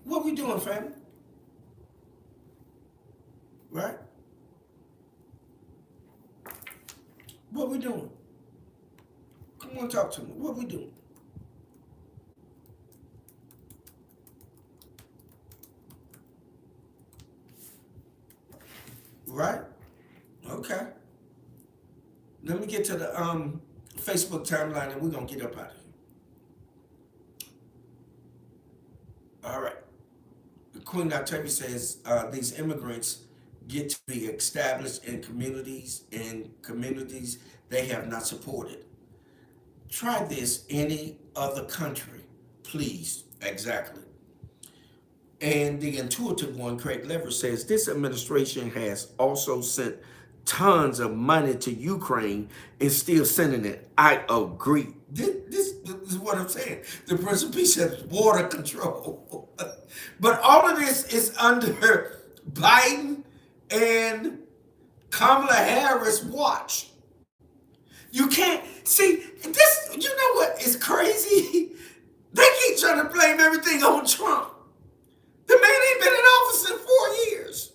What we doing, family? Right? What we doing? Come on, talk to me. What we doing? Right? Okay. Let me get to the Facebook timeline and we're gonna get up out of here. All right. Queen Octavia says these immigrants get to be established in communities they have not supported. Try this any other country, please. Exactly. And the intuitive one, Craig Lever, says this administration has also sent tons of money to Ukraine and still sending it. I agree. This is what I'm saying. The Prince of Peace has border control. But all of this is under Biden and Kamala Harris' watch. You can't see this. You know what is crazy? They keep trying to blame everything on Trump. The man ain't been in office in 4 years.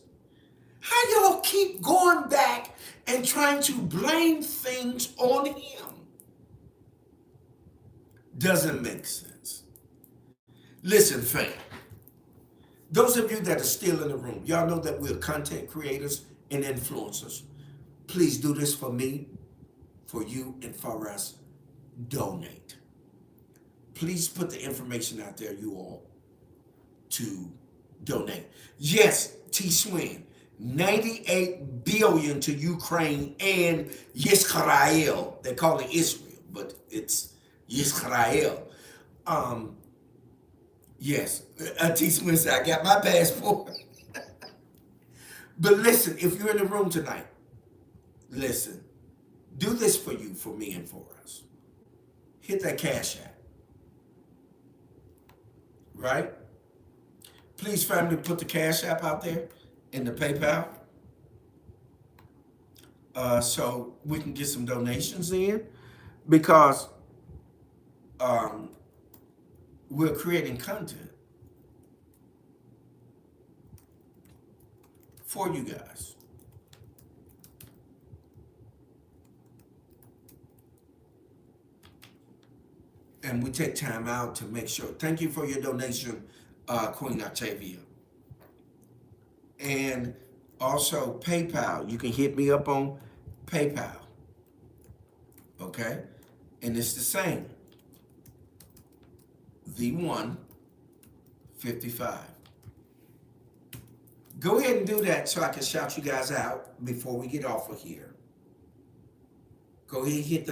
How y'all keep going back and trying to blame things on him? Doesn't make sense. Listen, fam. Those of you that are still in the room, y'all know that we're content creators and influencers. Please do this for me, for you, and for us. Donate. Please put the information out there, you all, to donate. Yes, T. Swin, 98 billion to Ukraine and Yisrael. They call it Israel, but it's Yisrael. Yes, T. Swin said, I got my passport. But listen, if you're in the room tonight, listen, do this for you, for me, and for us. Hit that Cash App. Right? Please, family, put the Cash App out there in the PayPal so we can get some donations in, because we're creating content for you guys. And we take time out to make sure. Thank you for your donation, Queen Octavia. And also PayPal. You can hit me up on PayPal. Okay? And it's the same. V155. Go ahead and do that so I can shout you guys out before we get off of here. Go ahead and hit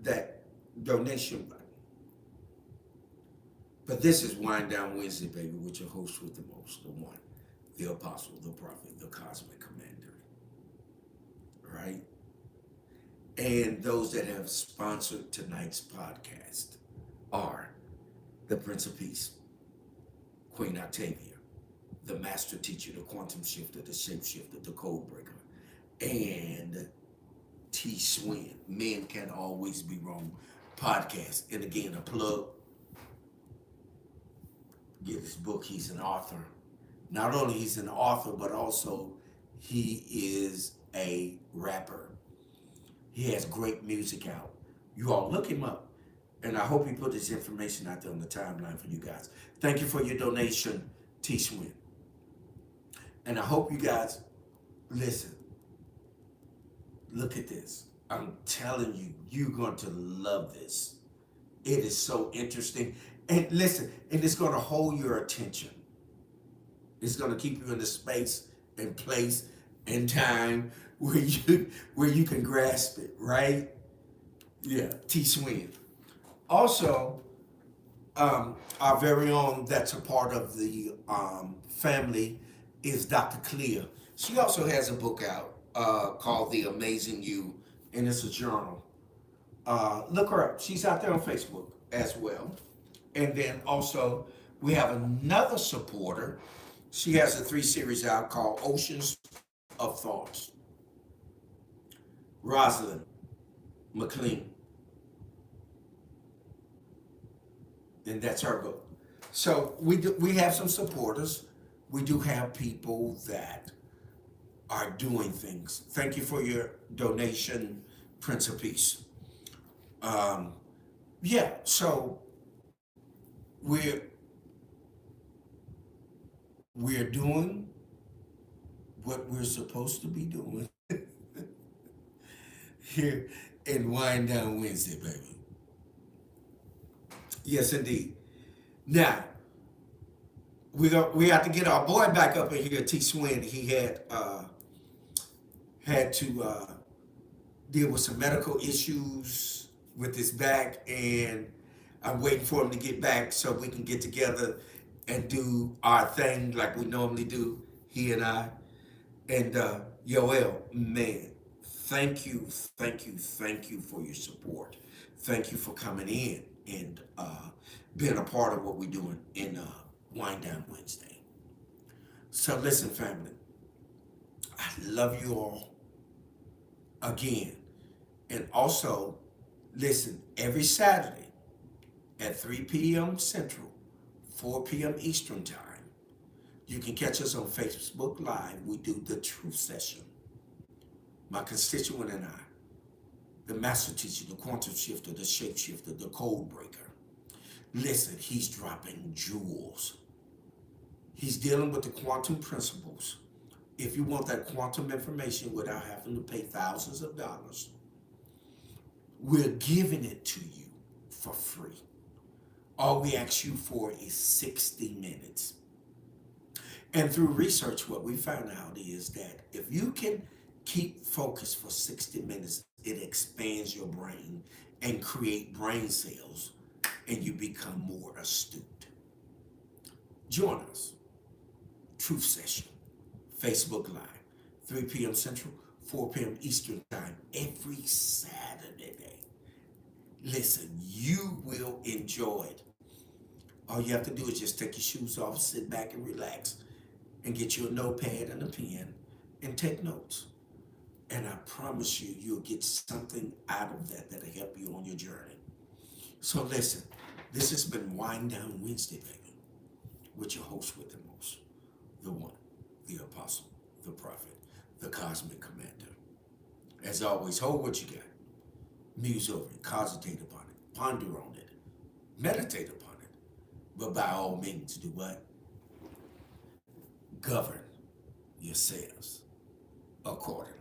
that donation button. But this is Wind Down Wednesday, baby, with your host with the most, the one, the apostle, the prophet, the cosmic commander. Right? And those that have sponsored tonight's podcast are the Prince of Peace, Queen Octavia, the master teacher, the quantum shifter, the shapeshifter, the code breaker, and T. Swin, Men Can Always Be Wrong podcast. And again, a plug. Get his book. He's an author. Not only he's an author, but also he is a rapper. He has great music out. You all look him up. And I hope he put his information out there on the timeline for you guys. Thank you for your donation, T. Swin. And I hope you guys listen. Look at this. I'm telling you, you're going to love this. It is so interesting. And listen, and it's going to hold your attention. It's going to keep you in the space and place and time where you can grasp it, right? Yeah, T. Swin. Also, our very own, that's a part of the family, is Dr. Clea. She also has a book out called The Amazing You, and it's a journal. Look her up. She's out there on Facebook as well. And then also, we have another supporter. She has a 3-series out called Oceans of Thoughts. Rosalind McLean. And that's her book. So we have some supporters. We do have people that are doing things. Thank you for your donation, Prince of Peace. Um, yeah, so we're we're doing what we're supposed to be doing here in Wind Down Wednesday, baby. Yes, indeed. Now we have to get our boy back up in here, T. Swin. He had to deal with some medical issues with his back, and I'm waiting for him to get back so we can get together and do our thing like we normally do, he and I. And Yoel, man, thank you for your support. Thank you for coming in and being a part of what we're doing in Wind Down Wednesday. So listen, family, I love you all again. And also, listen, every Saturday at 3 p.m. Central, 4 p.m. Eastern Time, you can catch us on Facebook Live. We do the Truth Session. My constituent and I, the master teacher, the quantum shifter, the shapeshifter, the code breaker. Listen, he's dropping jewels. He's dealing with the quantum principles. If you want that quantum information without having to pay thousands of dollars, we're giving it to you for free. All we ask you for is 60 minutes. And through research, what we found out is that if you can keep focused for 60 minutes, it expands your brain and create brain cells, and you become more astute. Join us. Truth Session, Facebook Live, 3 p.m. Central, 4 p.m. Eastern Time, every Saturday. Listen, you will enjoy it. All you have to do is just take your shoes off, sit back and relax, and get you a notepad and a pen and take notes. And I promise you, you'll get something out of that that'll help you on your journey. So listen, this has been Wind Down Wednesday, baby, with your host with the most, the one, the apostle, the prophet, the cosmic commander. As always, hold what you got, muse over it, cogitate upon it, ponder on it, meditate upon it, but by all means, do what? Govern yourselves accordingly.